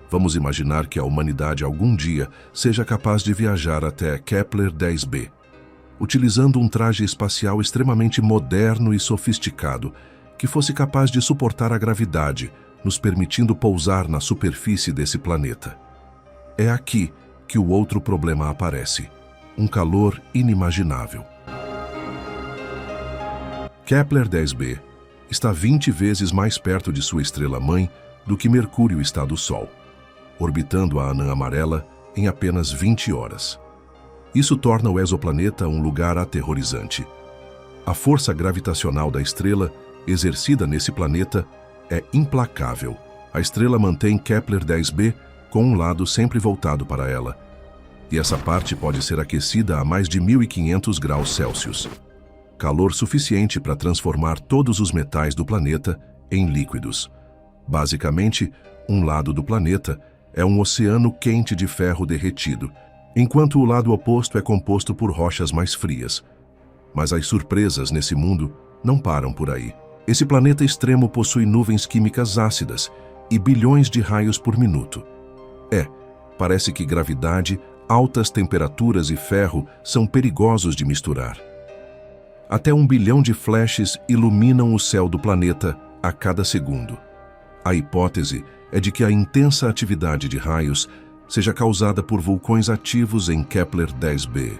Vamos imaginar que a humanidade algum dia seja capaz de viajar até Kepler-10b, utilizando um traje espacial extremamente moderno e sofisticado, que fosse capaz de suportar a gravidade, nos permitindo pousar na superfície desse planeta. É aqui que o outro problema aparece: um calor inimaginável. Kepler-10b está 20 vezes mais perto de sua estrela-mãe do que Mercúrio está do Sol, orbitando a anã amarela em apenas 20 horas. Isso torna o exoplaneta um lugar aterrorizante. A força gravitacional da estrela, exercida nesse planeta, é implacável. A estrela mantém Kepler-10b com um lado sempre voltado para ela, e essa parte pode ser aquecida a mais de 1.500 graus Celsius. Calor suficiente para transformar todos os metais do planeta em líquidos. Basicamente, um lado do planeta é um oceano quente de ferro derretido, enquanto o lado oposto é composto por rochas mais frias. Mas as surpresas nesse mundo não param por aí. Esse planeta extremo possui nuvens químicas ácidas e bilhões de raios por minuto. Parece que gravidade, altas temperaturas e ferro são perigosos de misturar. Até 1 bilhão de flashes iluminam o céu do planeta a cada segundo. A hipótese é de que a intensa atividade de raios seja causada por vulcões ativos em Kepler-10b.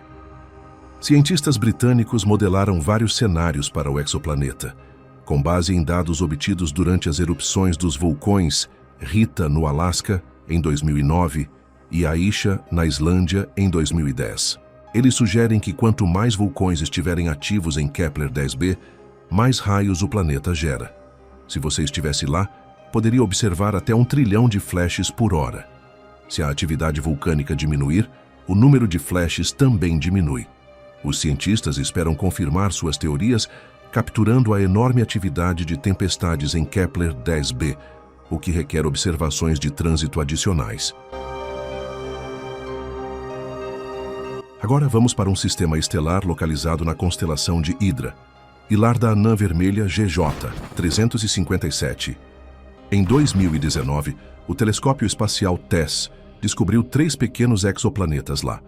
Cientistas britânicos modelaram vários cenários para o exoplaneta, com base em dados obtidos durante as erupções dos vulcões Rita, no Alasca, em 2009, e Aisha, na Islândia, em 2010. Eles sugerem que quanto mais vulcões estiverem ativos em Kepler-10b, mais raios o planeta gera. Se você estivesse lá, poderia observar até 1 trilhão de flashes por hora. Se a atividade vulcânica diminuir, o número de flashes também diminui. Os cientistas esperam confirmar suas teorias capturando a enorme atividade de tempestades em Kepler-10b, o que requer observações de trânsito adicionais. Agora vamos para um sistema estelar localizado na constelação de Hidra e lar da anã vermelha GJ 357. Em 2019, o telescópio espacial TESS descobriu 3 pequenos exoplanetas lá.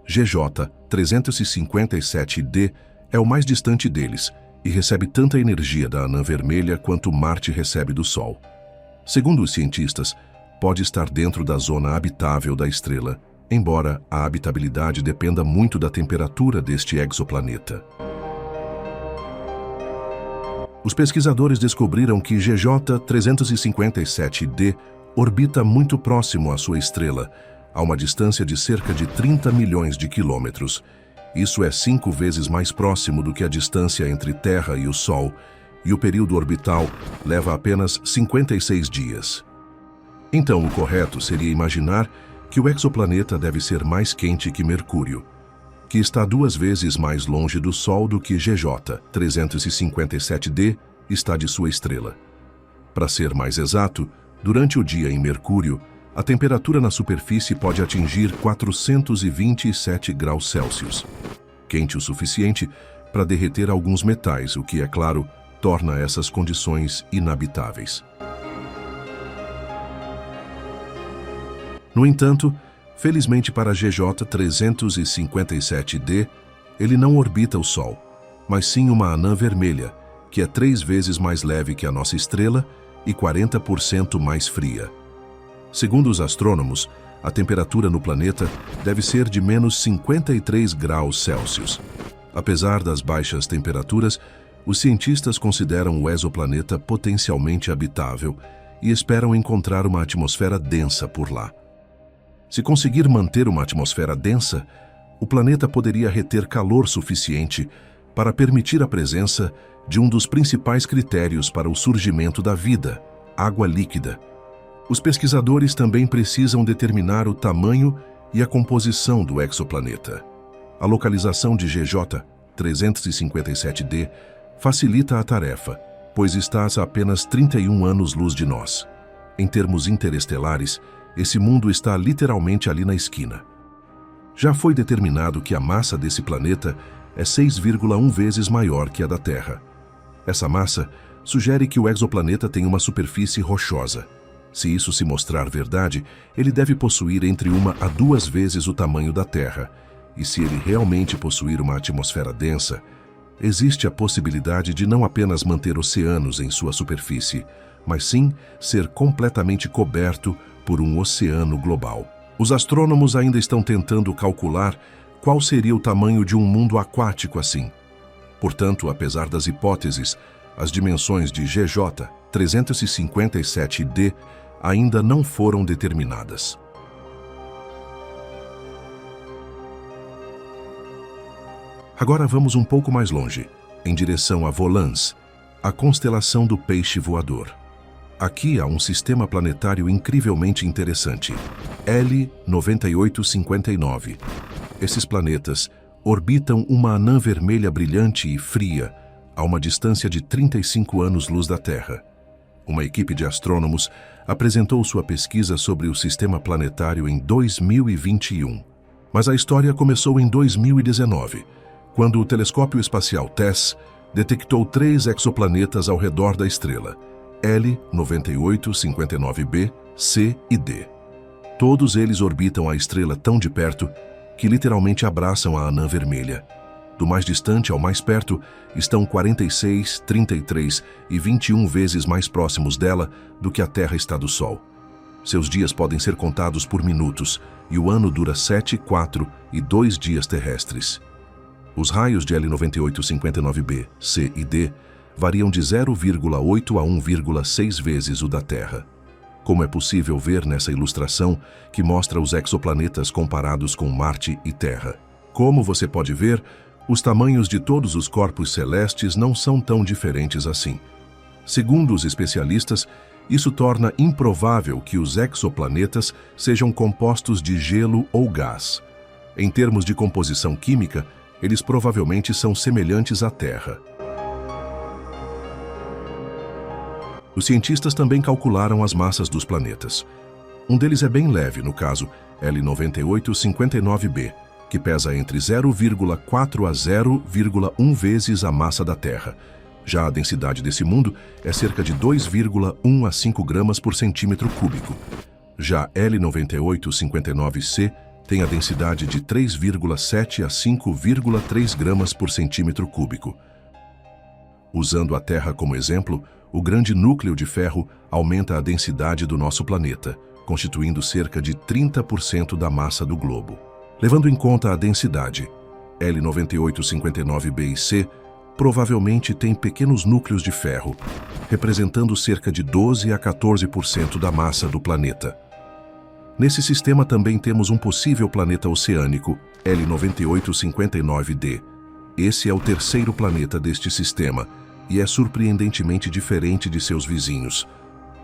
GJ 357d é o mais distante deles e recebe tanta energia da anã vermelha quanto Marte recebe do Sol. Segundo os cientistas, pode estar dentro da zona habitável da estrela, embora a habitabilidade dependa muito da temperatura deste exoplaneta. Os pesquisadores descobriram que GJ 357d orbita muito próximo à sua estrela, a uma distância de cerca de 30 milhões de quilômetros. Isso é 5 vezes mais próximo do que a distância entre Terra e o Sol, e o período orbital leva apenas 56 dias. Então, o correto seria imaginar que o exoplaneta deve ser mais quente que Mercúrio, que está 2 vezes mais longe do Sol do que GJ 357d está de sua estrela. Para ser mais exato, durante o dia em Mercúrio, a temperatura na superfície pode atingir 427 graus Celsius, quente o suficiente para derreter alguns metais, o que, é claro, torna essas condições inabitáveis. No entanto, felizmente para GJ 357d, ele não orbita o Sol, mas sim uma anã vermelha, que é 3 vezes mais leve que a nossa estrela e 40% mais fria. Segundo os astrônomos, a temperatura no planeta deve ser de menos 53 graus Celsius. Apesar das baixas temperaturas, os cientistas consideram o exoplaneta potencialmente habitável e esperam encontrar uma atmosfera densa por lá. Se conseguir manter uma atmosfera densa, o planeta poderia reter calor suficiente para permitir a presença de um dos principais critérios para o surgimento da vida, água líquida. Os pesquisadores também precisam determinar o tamanho e a composição do exoplaneta. A localização de GJ 357d facilita a tarefa, pois está a apenas 31 anos-luz de nós. Em termos interestelares, esse mundo está literalmente ali na esquina. Já foi determinado que a massa desse planeta é 6,1 vezes maior que a da Terra. Essa massa sugere que o exoplaneta tem uma superfície rochosa. Se isso se mostrar verdade, ele deve possuir entre 1 a 2 vezes o tamanho da Terra. E se ele realmente possuir uma atmosfera densa, existe a possibilidade de não apenas manter oceanos em sua superfície, mas sim ser completamente coberto por um oceano global. Os astrônomos ainda estão tentando calcular qual seria o tamanho de um mundo aquático assim. Portanto, apesar das hipóteses, as dimensões de GJ 357d ainda não foram determinadas. Agora vamos um pouco mais longe, em direção a Volans, a constelação do Peixe Voador. Aqui há um sistema planetário incrivelmente interessante, L9859. Esses planetas orbitam uma anã vermelha brilhante e fria, a uma distância de 35 anos-luz da Terra. Uma equipe de astrônomos apresentou sua pesquisa sobre o sistema planetário em 2021. Mas a história começou em 2019, quando o telescópio espacial TESS detectou 3 exoplanetas ao redor da estrela, L9859b, C e D. Todos eles orbitam a estrela tão de perto que literalmente abraçam a anã vermelha. Do mais distante ao mais perto estão 46, 33 e 21 vezes mais próximos dela do que a Terra está do Sol. Seus dias podem ser contados por minutos e o ano dura 7, 4 e 2 dias terrestres. Os raios de L9859b, C e D variam de 0,8 a 1,6 vezes o da Terra. Como é possível ver nessa ilustração que mostra os exoplanetas comparados com Marte e Terra. Como você pode ver, os tamanhos de todos os corpos celestes não são tão diferentes assim. Segundo os especialistas, isso torna improvável que os exoplanetas sejam compostos de gelo ou gás. Em termos de composição química, eles provavelmente são semelhantes à Terra. Os cientistas também calcularam as massas dos planetas. Um deles é bem leve, no caso L9859b, que pesa entre 0,4 a 0,1 vezes a massa da Terra. Já a densidade desse mundo é cerca de 2,1 a 5 gramas por centímetro cúbico. Já L9859c tem a densidade de 3,7 a 5,3 gramas por centímetro cúbico. Usando a Terra como exemplo, o grande núcleo de ferro aumenta a densidade do nosso planeta, constituindo cerca de 30% da massa do globo. Levando em conta a densidade, L9859b e C provavelmente têm pequenos núcleos de ferro, representando cerca de 12 a 14% da massa do planeta. Nesse sistema também temos um possível planeta oceânico, L9859d. Esse é o terceiro planeta deste sistema e é surpreendentemente diferente de seus vizinhos.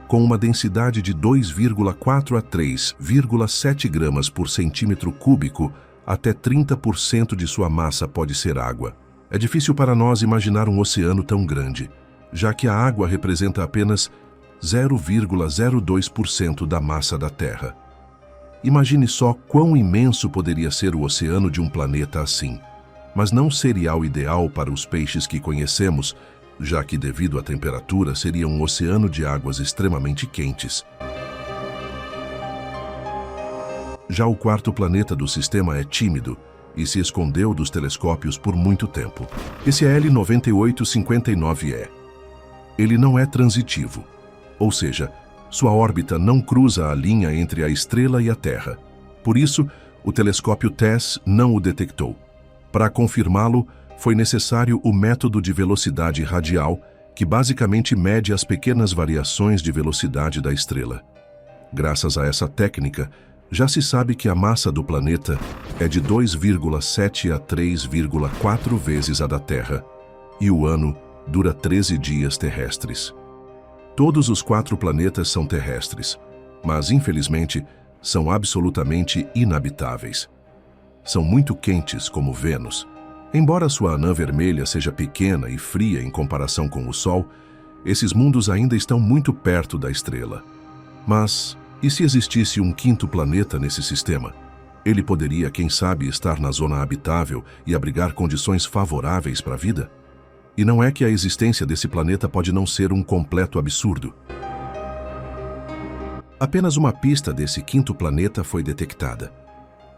Com uma densidade de 2,4 a 3,7 gramas por centímetro cúbico, até 30% de sua massa pode ser água. É difícil para nós imaginar um oceano tão grande, já que a água representa apenas 0,02% da massa da Terra. Imagine só quão imenso poderia ser o oceano de um planeta assim. Mas não seria o ideal para os peixes que conhecemos, já que devido à temperatura seria um oceano de águas extremamente quentes. Já o quarto planeta do sistema é tímido e se escondeu dos telescópios por muito tempo. Esse é L9859e. Ele não é transitivo, ou seja, Sua órbita não cruza a linha entre a estrela e a Terra. Por isso, o telescópio TESS não o detectou. Para confirmá-lo, foi necessário o método de velocidade radial, que basicamente mede as pequenas variações de velocidade da estrela. Graças a essa técnica, já se sabe que a massa do planeta é de 2,7 a 3,4 vezes a da Terra, e o ano dura 13 dias terrestres. Todos os 4 planetas são terrestres, mas, infelizmente, são absolutamente inabitáveis. São muito quentes, como Vênus. Embora sua anã vermelha seja pequena e fria em comparação com o Sol, esses mundos ainda estão muito perto da estrela. Mas, e se existisse um 5º planeta nesse sistema? Ele poderia, quem sabe, estar na zona habitável e abrigar condições favoráveis para a vida? E não é que a existência desse planeta pode não ser um completo absurdo. Apenas uma pista desse 5º planeta foi detectada.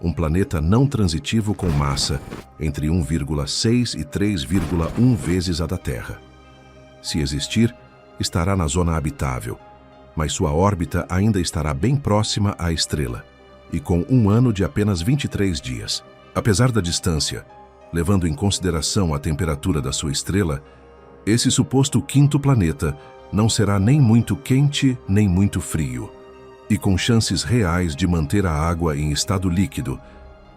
Um planeta não transitivo com massa entre 1,6 e 3,1 vezes a da Terra. Se existir, estará na zona habitável, mas sua órbita ainda estará bem próxima à estrela, e com um ano de apenas 23 dias. Apesar da distância, levando em consideração a temperatura da sua estrela, esse suposto 5º planeta não será nem muito quente nem muito frio, e com chances reais de manter a água em estado líquido,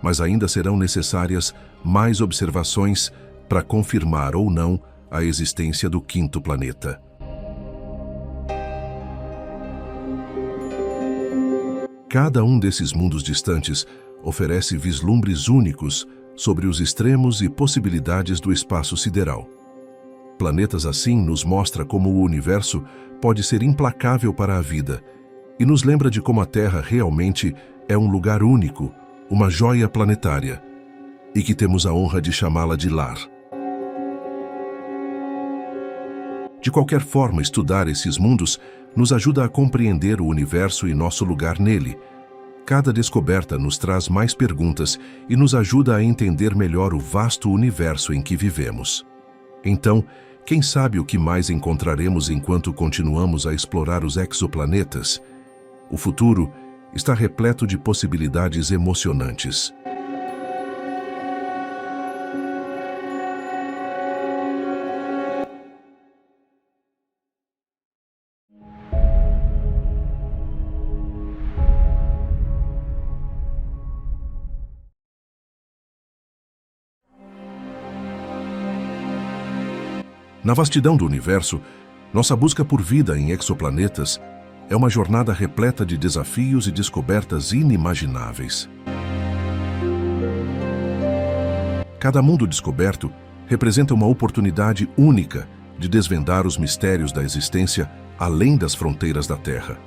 mas ainda serão necessárias mais observações para confirmar ou não a existência do 5º planeta. Cada um desses mundos distantes oferece vislumbres únicos sobre os extremos e possibilidades do espaço sideral. Planetas assim nos mostra como o universo pode ser implacável para a vida e nos lembra de como a Terra realmente é um lugar único, uma joia planetária, e que temos a honra de chamá-la de lar. De qualquer forma, estudar esses mundos nos ajuda a compreender o universo e nosso lugar nele. Cada descoberta nos traz mais perguntas e nos ajuda a entender melhor o vasto universo em que vivemos. Então, quem sabe o que mais encontraremos enquanto continuamos a explorar os exoplanetas? O futuro está repleto de possibilidades emocionantes. Na vastidão do universo, nossa busca por vida em exoplanetas é uma jornada repleta de desafios e descobertas inimagináveis. Cada mundo descoberto representa uma oportunidade única de desvendar os mistérios da existência além das fronteiras da Terra.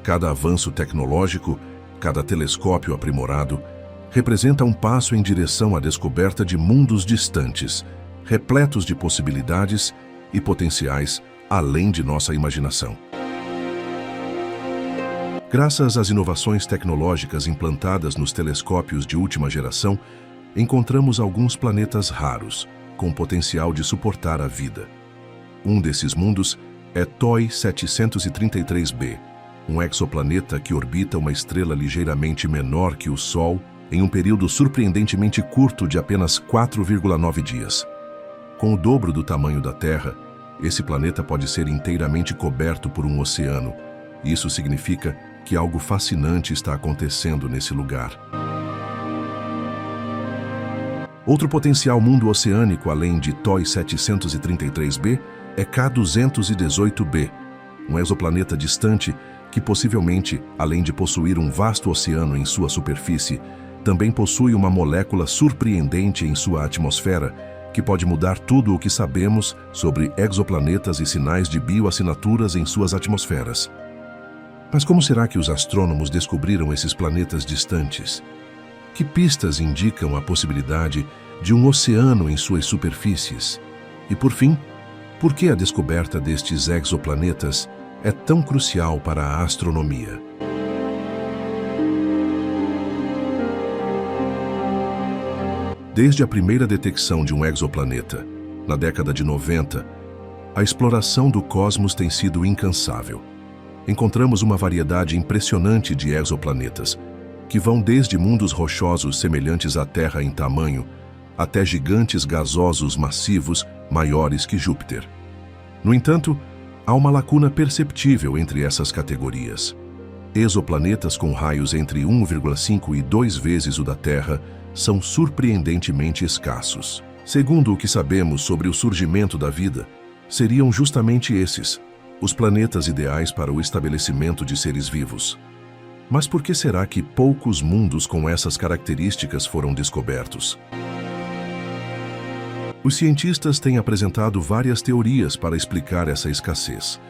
Cada avanço tecnológico, cada telescópio aprimorado, representa um passo em direção à descoberta de mundos distantes, repletos de possibilidades e potenciais além de nossa imaginação. Graças às inovações tecnológicas implantadas nos telescópios de última geração, encontramos alguns planetas raros, com potencial de suportar a vida. Um desses mundos é TOI 733b, um exoplaneta que orbita uma estrela ligeiramente menor que o Sol em um período surpreendentemente curto de apenas 4,9 dias. Com o dobro do tamanho da Terra, esse planeta pode ser inteiramente coberto por um oceano. Isso significa que algo fascinante está acontecendo nesse lugar. Outro potencial mundo oceânico além de TOI 733b é K218b, um exoplaneta distante que possivelmente, além de possuir um vasto oceano em sua superfície, também possui uma molécula surpreendente em sua atmosfera que pode mudar tudo o que sabemos sobre exoplanetas e sinais de bioassinaturas em suas atmosferas. Mas como será que os astrônomos descobriram esses planetas distantes? Que pistas indicam a possibilidade de um oceano em suas superfícies? E por fim, por que a descoberta destes exoplanetas é tão crucial para a astronomia? Desde a primeira detecção de um exoplaneta, na década de 90, a exploração do cosmos tem sido incansável. encontramos uma variedade impressionante de exoplanetas, que vão desde mundos rochosos semelhantes à Terra em tamanho, até gigantes gasosos massivos maiores que Júpiter. No entanto, há uma lacuna perceptível entre essas categorias. Exoplanetas com raios entre 1,5 e 2 vezes o da Terra são surpreendentemente escassos. Segundo o que sabemos sobre o surgimento da vida, seriam justamente esses, os planetas ideais para o estabelecimento de seres vivos. Mas por que será que poucos mundos com essas características foram descobertos? Os cientistas têm apresentado várias teorias para explicar essa escassez.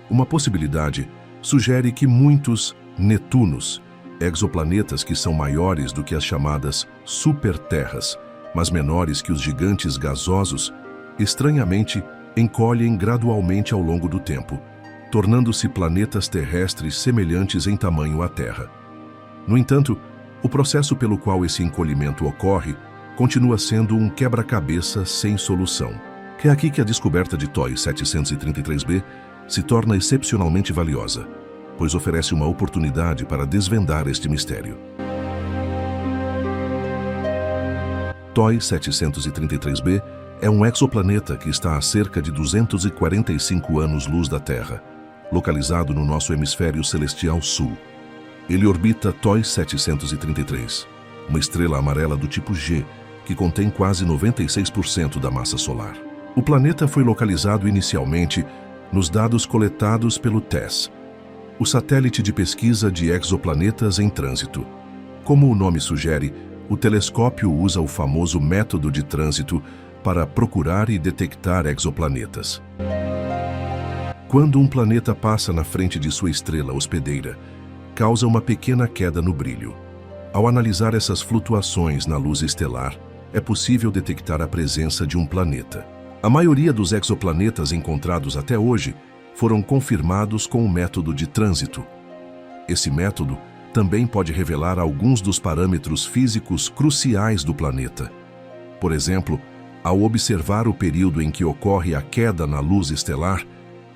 Uma possibilidade sugere que muitos Netunos, exoplanetas que são maiores do que as chamadas superterras, mas menores que os gigantes gasosos, estranhamente encolhem gradualmente ao longo do tempo, tornando-se planetas terrestres semelhantes em tamanho à Terra. No entanto, o processo pelo qual esse encolhimento ocorre continua sendo um quebra-cabeça sem solução. É aqui que a descoberta de TOI 733b se torna excepcionalmente valiosa, pois oferece uma oportunidade para desvendar este mistério. TOI 733b é um exoplaneta que está a cerca de 245 anos-luz da Terra, localizado no nosso hemisfério celestial sul. Ele orbita TOI 733, uma estrela amarela do tipo G, que contém quase 96% da massa solar. O planeta foi localizado inicialmente nos dados coletados pelo TESS, o satélite de pesquisa de exoplanetas em trânsito. Como o nome sugere, o telescópio usa o famoso método de trânsito para procurar e detectar exoplanetas. Quando um planeta passa na frente de sua estrela hospedeira, causa uma pequena queda no brilho. Ao analisar essas flutuações na luz estelar, é possível detectar a presença de um planeta. A maioria dos exoplanetas encontrados até hoje foram confirmados com o método de trânsito. Esse método também pode revelar alguns dos parâmetros físicos cruciais do planeta. Por exemplo, ao observar o período em que ocorre a queda na luz estelar,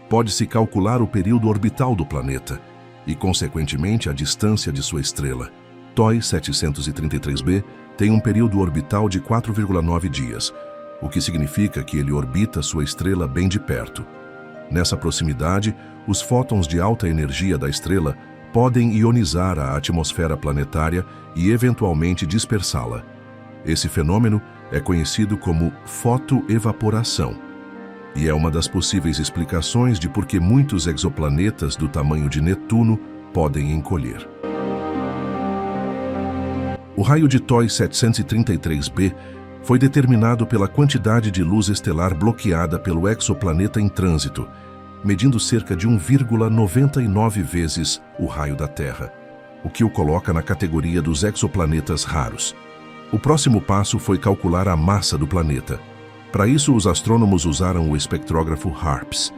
pode-se calcular o período orbital do planeta e, consequentemente, a distância de sua estrela. TOI 733b tem um período orbital de 4,9 dias, o que significa que ele orbita sua estrela bem de perto. Nessa proximidade, os fótons de alta energia da estrela podem ionizar a atmosfera planetária e eventualmente dispersá-la. Esse fenômeno é conhecido como fotoevaporação e é uma das possíveis explicações de por que muitos exoplanetas do tamanho de Netuno podem encolher. O raio de TOI 733b foi determinado pela quantidade de luz estelar bloqueada pelo exoplaneta em trânsito, medindo cerca de 1,99 vezes o raio da Terra, o que o coloca na categoria dos exoplanetas raros. O próximo passo foi calcular a massa do planeta. Para isso, os astrônomos usaram o espectrógrafo HARPS.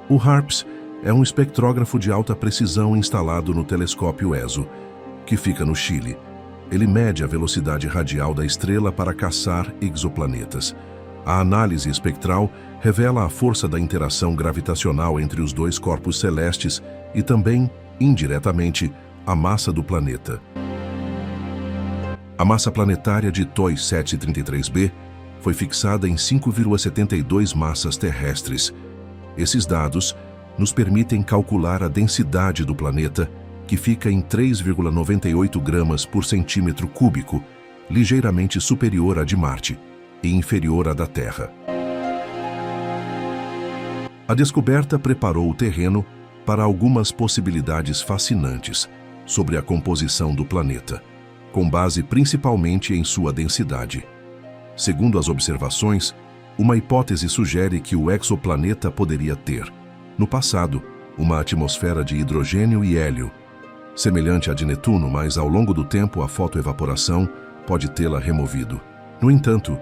O HARPS é um espectrógrafo de alta precisão instalado no telescópio ESO, que fica no Chile. Ele mede a velocidade radial da estrela para caçar exoplanetas. A análise espectral revela a força da interação gravitacional entre os dois corpos celestes e também, indiretamente, a massa do planeta. A massa planetária de TOI 733b foi fixada em 5,72 massas terrestres. Esses dados nos permitem calcular a densidade do planeta, que fica em 3,98 gramas por centímetro cúbico, ligeiramente superior à de Marte e inferior à da Terra. A descoberta preparou o terreno para algumas possibilidades fascinantes sobre a composição do planeta, com base principalmente em sua densidade. Segundo as observações, uma hipótese sugere que o exoplaneta poderia ter, no passado, uma atmosfera de hidrogênio e hélio, semelhante à de Netuno, mas ao longo do tempo a fotoevaporação pode tê-la removido. No entanto,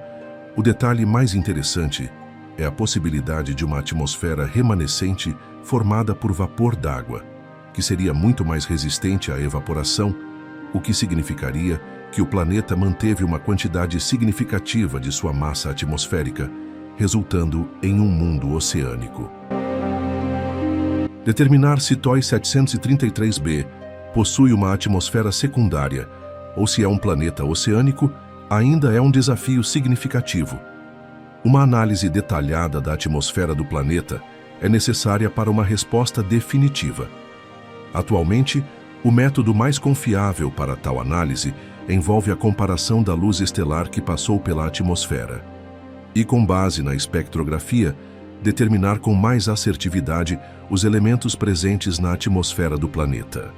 o detalhe mais interessante é a possibilidade de uma atmosfera remanescente formada por vapor d'água, que seria muito mais resistente à evaporação, o que significaria que o planeta manteve uma quantidade significativa de sua massa atmosférica, resultando em um mundo oceânico. Determinar se TOI 733b possui uma atmosfera secundária ou se é um planeta oceânico ainda é um desafio significativo. Uma análise detalhada da atmosfera do planeta é necessária para uma resposta definitiva. Atualmente, o método mais confiável para tal análise envolve a comparação da luz estelar que passou pela atmosfera e, com base na espectrografia, determinar com mais assertividade os elementos presentes na atmosfera do planeta.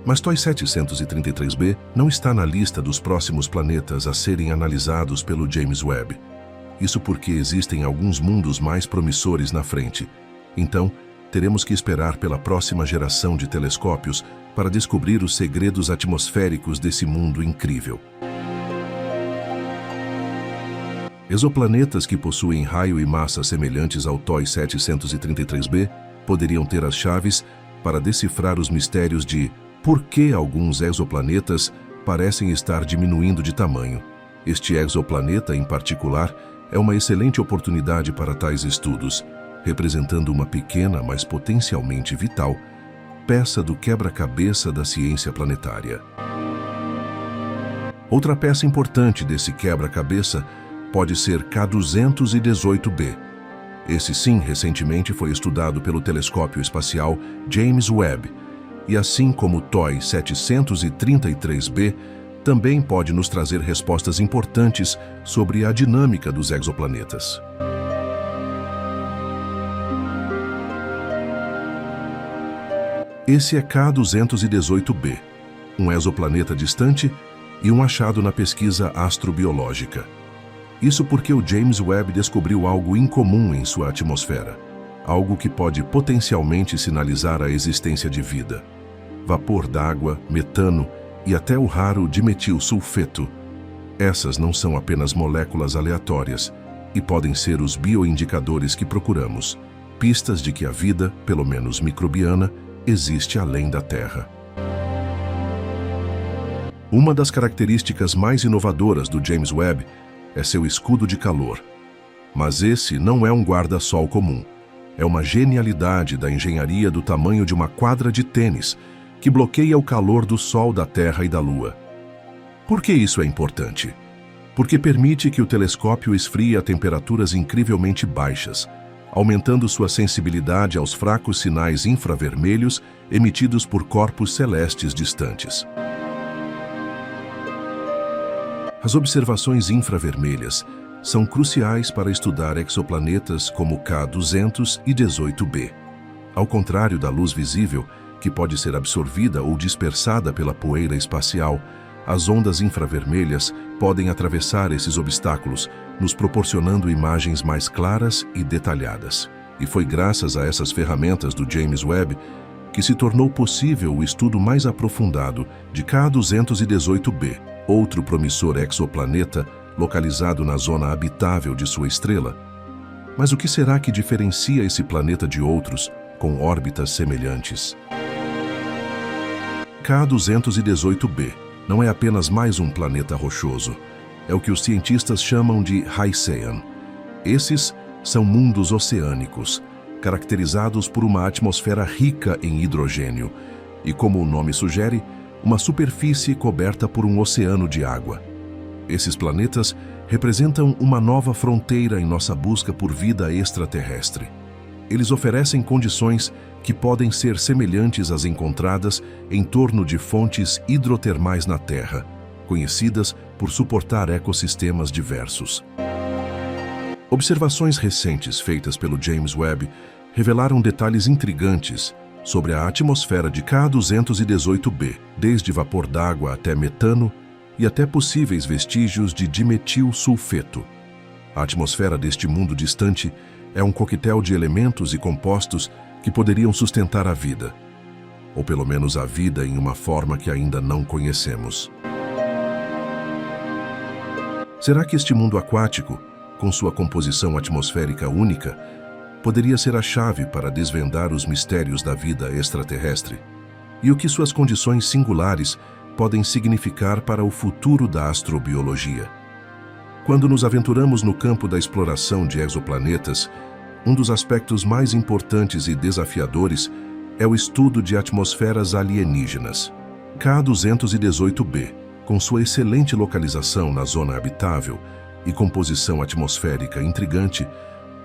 Mas TOI 733b não está na lista dos próximos planetas a serem analisados pelo James Webb. Isso porque existem alguns mundos mais promissores na frente. Então, teremos que esperar pela próxima geração de telescópios para descobrir os segredos atmosféricos desse mundo incrível. Exoplanetas que possuem raio e massa semelhantes ao TOI 733b poderiam ter as chaves para decifrar os mistérios de por que alguns exoplanetas parecem estar diminuindo de tamanho. Este exoplaneta, em particular, é uma excelente oportunidade para tais estudos, representando uma pequena, mas potencialmente vital, peça do quebra-cabeça da ciência planetária. Outra peça importante desse quebra-cabeça pode ser K218b. Esse sim, recentemente foi estudado pelo telescópio espacial James Webb, e assim como o TOI 733b, também pode nos trazer respostas importantes sobre a dinâmica dos exoplanetas. Esse é K218b, um exoplaneta distante e um achado na pesquisa astrobiológica. Isso porque o James Webb descobriu algo incomum em sua atmosfera, algo que pode potencialmente sinalizar a existência de vida. Vapor d'água, metano e até o raro dimetilsulfeto. Essas não são apenas moléculas aleatórias e podem ser os bioindicadores que procuramos, pistas de que a vida, pelo menos microbiana, existe além da Terra. Uma das características mais inovadoras do James Webb é seu escudo de calor. Mas esse não é um guarda-sol comum. É uma genialidade da engenharia do tamanho de uma quadra de tênis, que bloqueia o calor do Sol, da Terra e da Lua. Por que isso é importante? Porque permite que o telescópio esfrie a temperaturas incrivelmente baixas, aumentando sua sensibilidade aos fracos sinais infravermelhos emitidos por corpos celestes distantes. As observações infravermelhas são cruciais para estudar exoplanetas como K218b. Ao contrário da luz visível, que pode ser absorvida ou dispersada pela poeira espacial, as ondas infravermelhas podem atravessar esses obstáculos, nos proporcionando imagens mais claras e detalhadas. E foi graças a essas ferramentas do James Webb que se tornou possível o estudo mais aprofundado de K218b, outro promissor exoplaneta localizado na zona habitável de sua estrela. Mas o que será que diferencia esse planeta de outros com órbitas semelhantes? K218b não é apenas mais um planeta rochoso. É o que os cientistas chamam de Hycean. Esses são mundos oceânicos, caracterizados por uma atmosfera rica em hidrogênio e, como o nome sugere, uma superfície coberta por um oceano de água. Esses planetas representam uma nova fronteira em nossa busca por vida extraterrestre. Eles oferecem condições que podem ser semelhantes às encontradas em torno de fontes hidrotermais na Terra, conhecidas por suportar ecossistemas diversos. Observações recentes feitas pelo James Webb revelaram detalhes intrigantes sobre a atmosfera de K218b, desde vapor d'água até metano e até possíveis vestígios de dimetilsulfeto. A atmosfera deste mundo distante é um coquetel de elementos e compostos que poderiam sustentar a vida, ou pelo menos a vida em uma forma que ainda não conhecemos. Será que este mundo aquático, com sua composição atmosférica única, poderia ser a chave para desvendar os mistérios da vida extraterrestre? E o que suas condições singulares podem significar para o futuro da astrobiologia? Quando nos aventuramos no campo da exploração de exoplanetas, Um dos aspectos mais importantes e desafiadores é o estudo de atmosferas alienígenas. K218b, com sua excelente localização na zona habitável e composição atmosférica intrigante,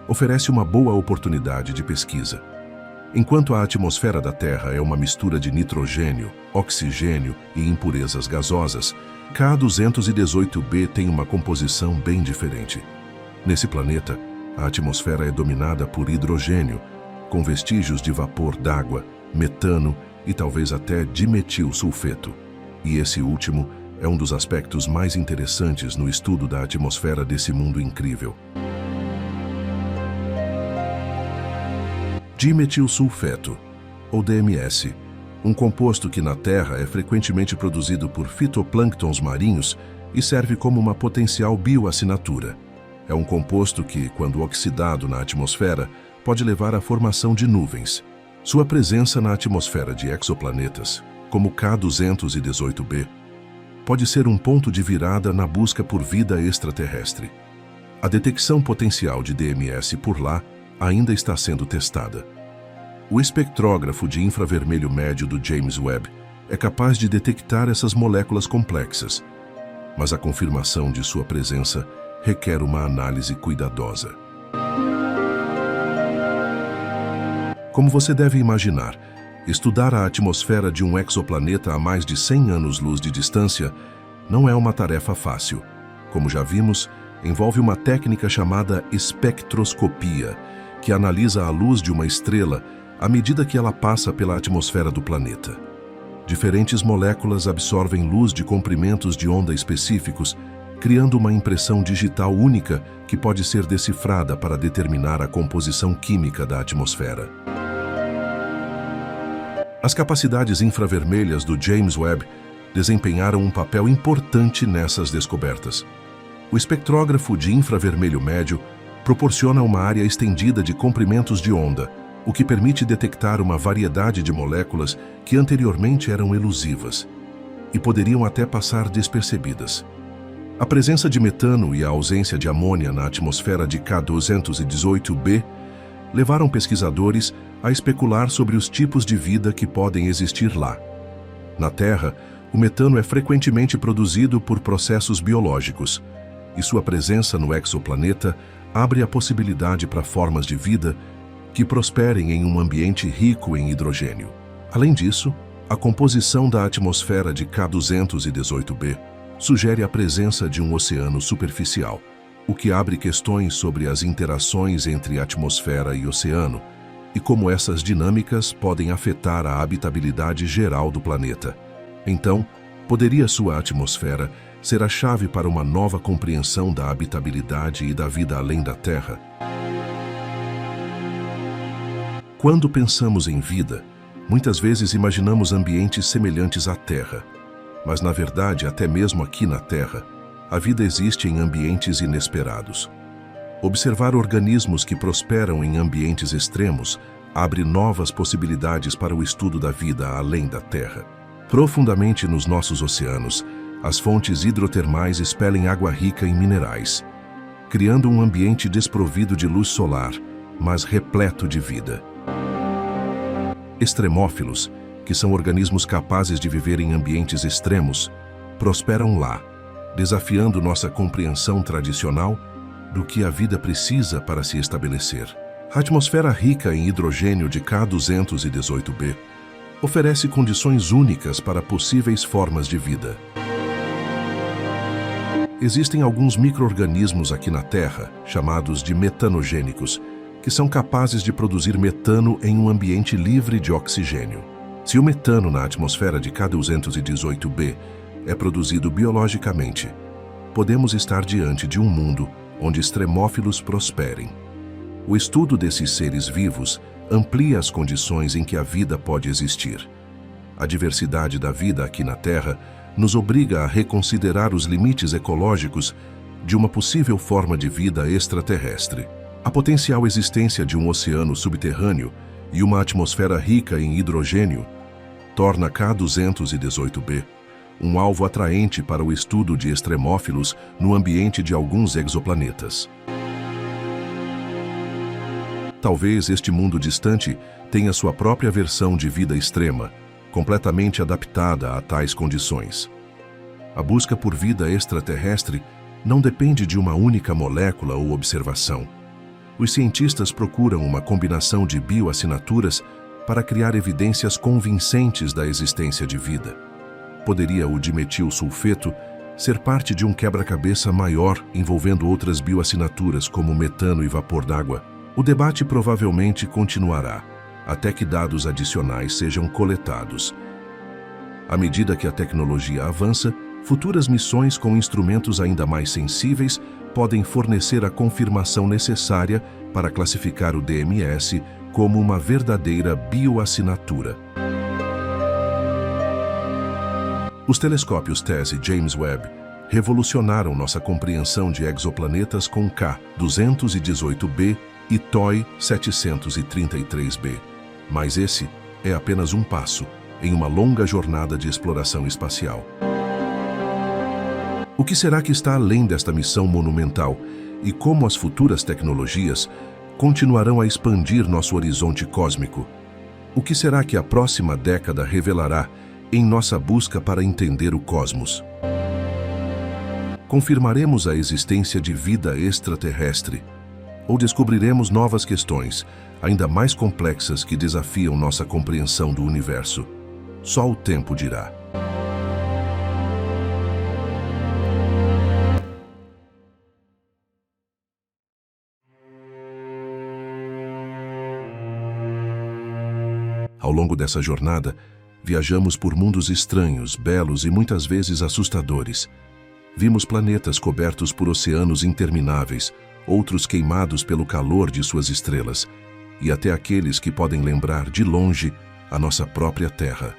oferece uma boa oportunidade de pesquisa. Enquanto a atmosfera da Terra é uma mistura de nitrogênio, oxigênio e impurezas gasosas, K218b tem uma composição bem diferente. Nesse planeta, a atmosfera é dominada por hidrogênio, com vestígios de vapor d'água, metano e talvez até dimetilsulfeto. E esse último é um dos aspectos mais interessantes no estudo da atmosfera desse mundo incrível. Dimetilsulfeto, ou DMS, um composto que na Terra é frequentemente produzido por fitoplânctons marinhos e serve como uma potencial bioassinatura. É um composto que, quando oxidado na atmosfera, pode levar à formação de nuvens. Sua presença na atmosfera de exoplanetas, como K218b, pode ser um ponto de virada na busca por vida extraterrestre. A detecção potencial de DMS por lá ainda está sendo testada. O espectrógrafo de infravermelho médio do James Webb é capaz de detectar essas moléculas complexas, mas a confirmação de sua presença requer uma análise cuidadosa. Como você deve imaginar, estudar a atmosfera de um exoplaneta a mais de 100 anos-luz de distância não é uma tarefa fácil. Como já vimos, envolve uma técnica chamada espectroscopia, que analisa a luz de uma estrela à medida que ela passa pela atmosfera do planeta. Diferentes moléculas absorvem luz de comprimentos de onda específicos, criando uma impressão digital única que pode ser decifrada para determinar a composição química da atmosfera. As capacidades infravermelhas do James Webb desempenharam um papel importante nessas descobertas. O espectrógrafo de infravermelho médio proporciona uma área estendida de comprimentos de onda, o que permite detectar uma variedade de moléculas que anteriormente eram elusivas e poderiam até passar despercebidas. A presença de metano e a ausência de amônia na atmosfera de K218b levaram pesquisadores a especular sobre os tipos de vida que podem existir lá. Na Terra, o metano é frequentemente produzido por processos biológicos, e sua presença no exoplaneta abre a possibilidade para formas de vida que prosperem em um ambiente rico em hidrogênio. Além disso, a composição da atmosfera de K218b sugere a presença de um oceano superficial, o que abre questões sobre as interações entre atmosfera e oceano e como essas dinâmicas podem afetar a habitabilidade geral do planeta. Então, poderia sua atmosfera ser a chave para uma nova compreensão da habitabilidade e da vida além da Terra? Quando pensamos em vida, muitas vezes imaginamos ambientes semelhantes à Terra. Mas, na verdade, até mesmo aqui na Terra, a vida existe em ambientes inesperados. Observar organismos que prosperam em ambientes extremos abre novas possibilidades para o estudo da vida além da Terra. Profundamente nos nossos oceanos, as fontes hidrotermais expelem água rica em minerais, criando um ambiente desprovido de luz solar, mas repleto de vida. Extremófilos, que são organismos capazes de viver em ambientes extremos, prosperam lá, desafiando nossa compreensão tradicional do que a vida precisa para se estabelecer. A atmosfera rica em hidrogênio de K218b oferece condições únicas para possíveis formas de vida. Existem alguns micro-organismos aqui na Terra, chamados de metanogênicos, que são capazes de produzir metano em um ambiente livre de oxigênio. Se o metano na atmosfera de K218b é produzido biologicamente, podemos estar diante de um mundo onde extremófilos prosperem. O estudo desses seres vivos amplia as condições em que a vida pode existir. A diversidade da vida aqui na Terra nos obriga a reconsiderar os limites ecológicos de uma possível forma de vida extraterrestre. A potencial existência de um oceano subterrâneo e uma atmosfera rica em hidrogênio torna K218b um alvo atraente para o estudo de extremófilos no ambiente de alguns exoplanetas. Talvez este mundo distante tenha sua própria versão de vida extrema, completamente adaptada a tais condições. A busca por vida extraterrestre não depende de uma única molécula ou observação. Os cientistas procuram uma combinação de bioassinaturas para criar evidências convincentes da existência de vida. Poderia o dimetilsulfeto ser parte de um quebra-cabeça maior envolvendo outras bioassinaturas como metano e vapor d'água? O debate provavelmente continuará, até que dados adicionais sejam coletados. À medida que a tecnologia avança, futuras missões com instrumentos ainda mais sensíveis podem fornecer a confirmação necessária para classificar o DMS como uma verdadeira bioassinatura. Os telescópios TESS e James Webb revolucionaram nossa compreensão de exoplanetas com K218b e TOI 733b. Mas esse é apenas um passo em uma longa jornada de exploração espacial. O que será que está além desta missão monumental e como as futuras tecnologias continuarão a expandir nosso horizonte cósmico? O que será que a próxima década revelará em nossa busca para entender o cosmos? Confirmaremos a existência de vida extraterrestre? Ou descobriremos novas questões, ainda mais complexas que desafiam nossa compreensão do universo? Só o tempo dirá. Ao longo dessa jornada, viajamos por mundos estranhos, belos e muitas vezes assustadores. Vimos planetas cobertos por oceanos intermináveis, outros queimados pelo calor de suas estrelas, e até aqueles que podem lembrar de longe a nossa própria Terra.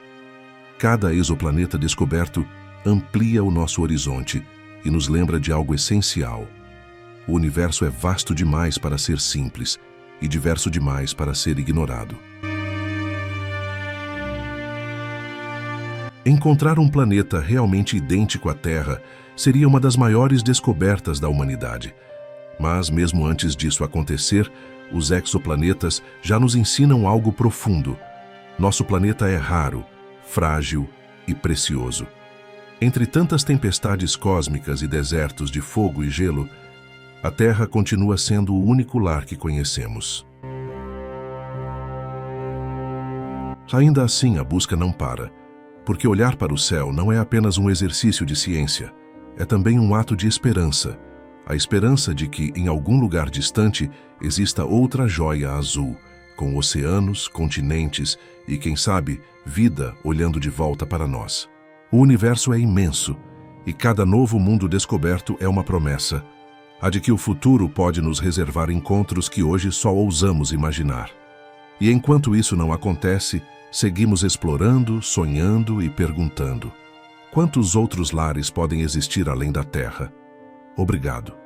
Cada exoplaneta descoberto amplia o nosso horizonte e nos lembra de algo essencial. O universo é vasto demais para ser simples e diverso demais para ser ignorado. Encontrar um planeta realmente idêntico à Terra seria uma das maiores descobertas da humanidade. Mas, mesmo antes disso acontecer, os exoplanetas já nos ensinam algo profundo. Nosso planeta é raro, frágil e precioso. Entre tantas tempestades cósmicas e desertos de fogo e gelo, a Terra continua sendo o único lar que conhecemos. Ainda assim, a busca não para, porque olhar para o céu não é apenas um exercício de ciência, é também um ato de esperança. A esperança de que, em algum lugar distante, exista outra joia azul, com oceanos, continentes e, quem sabe, vida olhando de volta para nós. O universo é imenso, e cada novo mundo descoberto é uma promessa, a de que o futuro pode nos reservar encontros que hoje só ousamos imaginar. E enquanto isso não acontece, seguimos explorando, sonhando e perguntando: quantos outros lares podem existir além da Terra? Obrigado.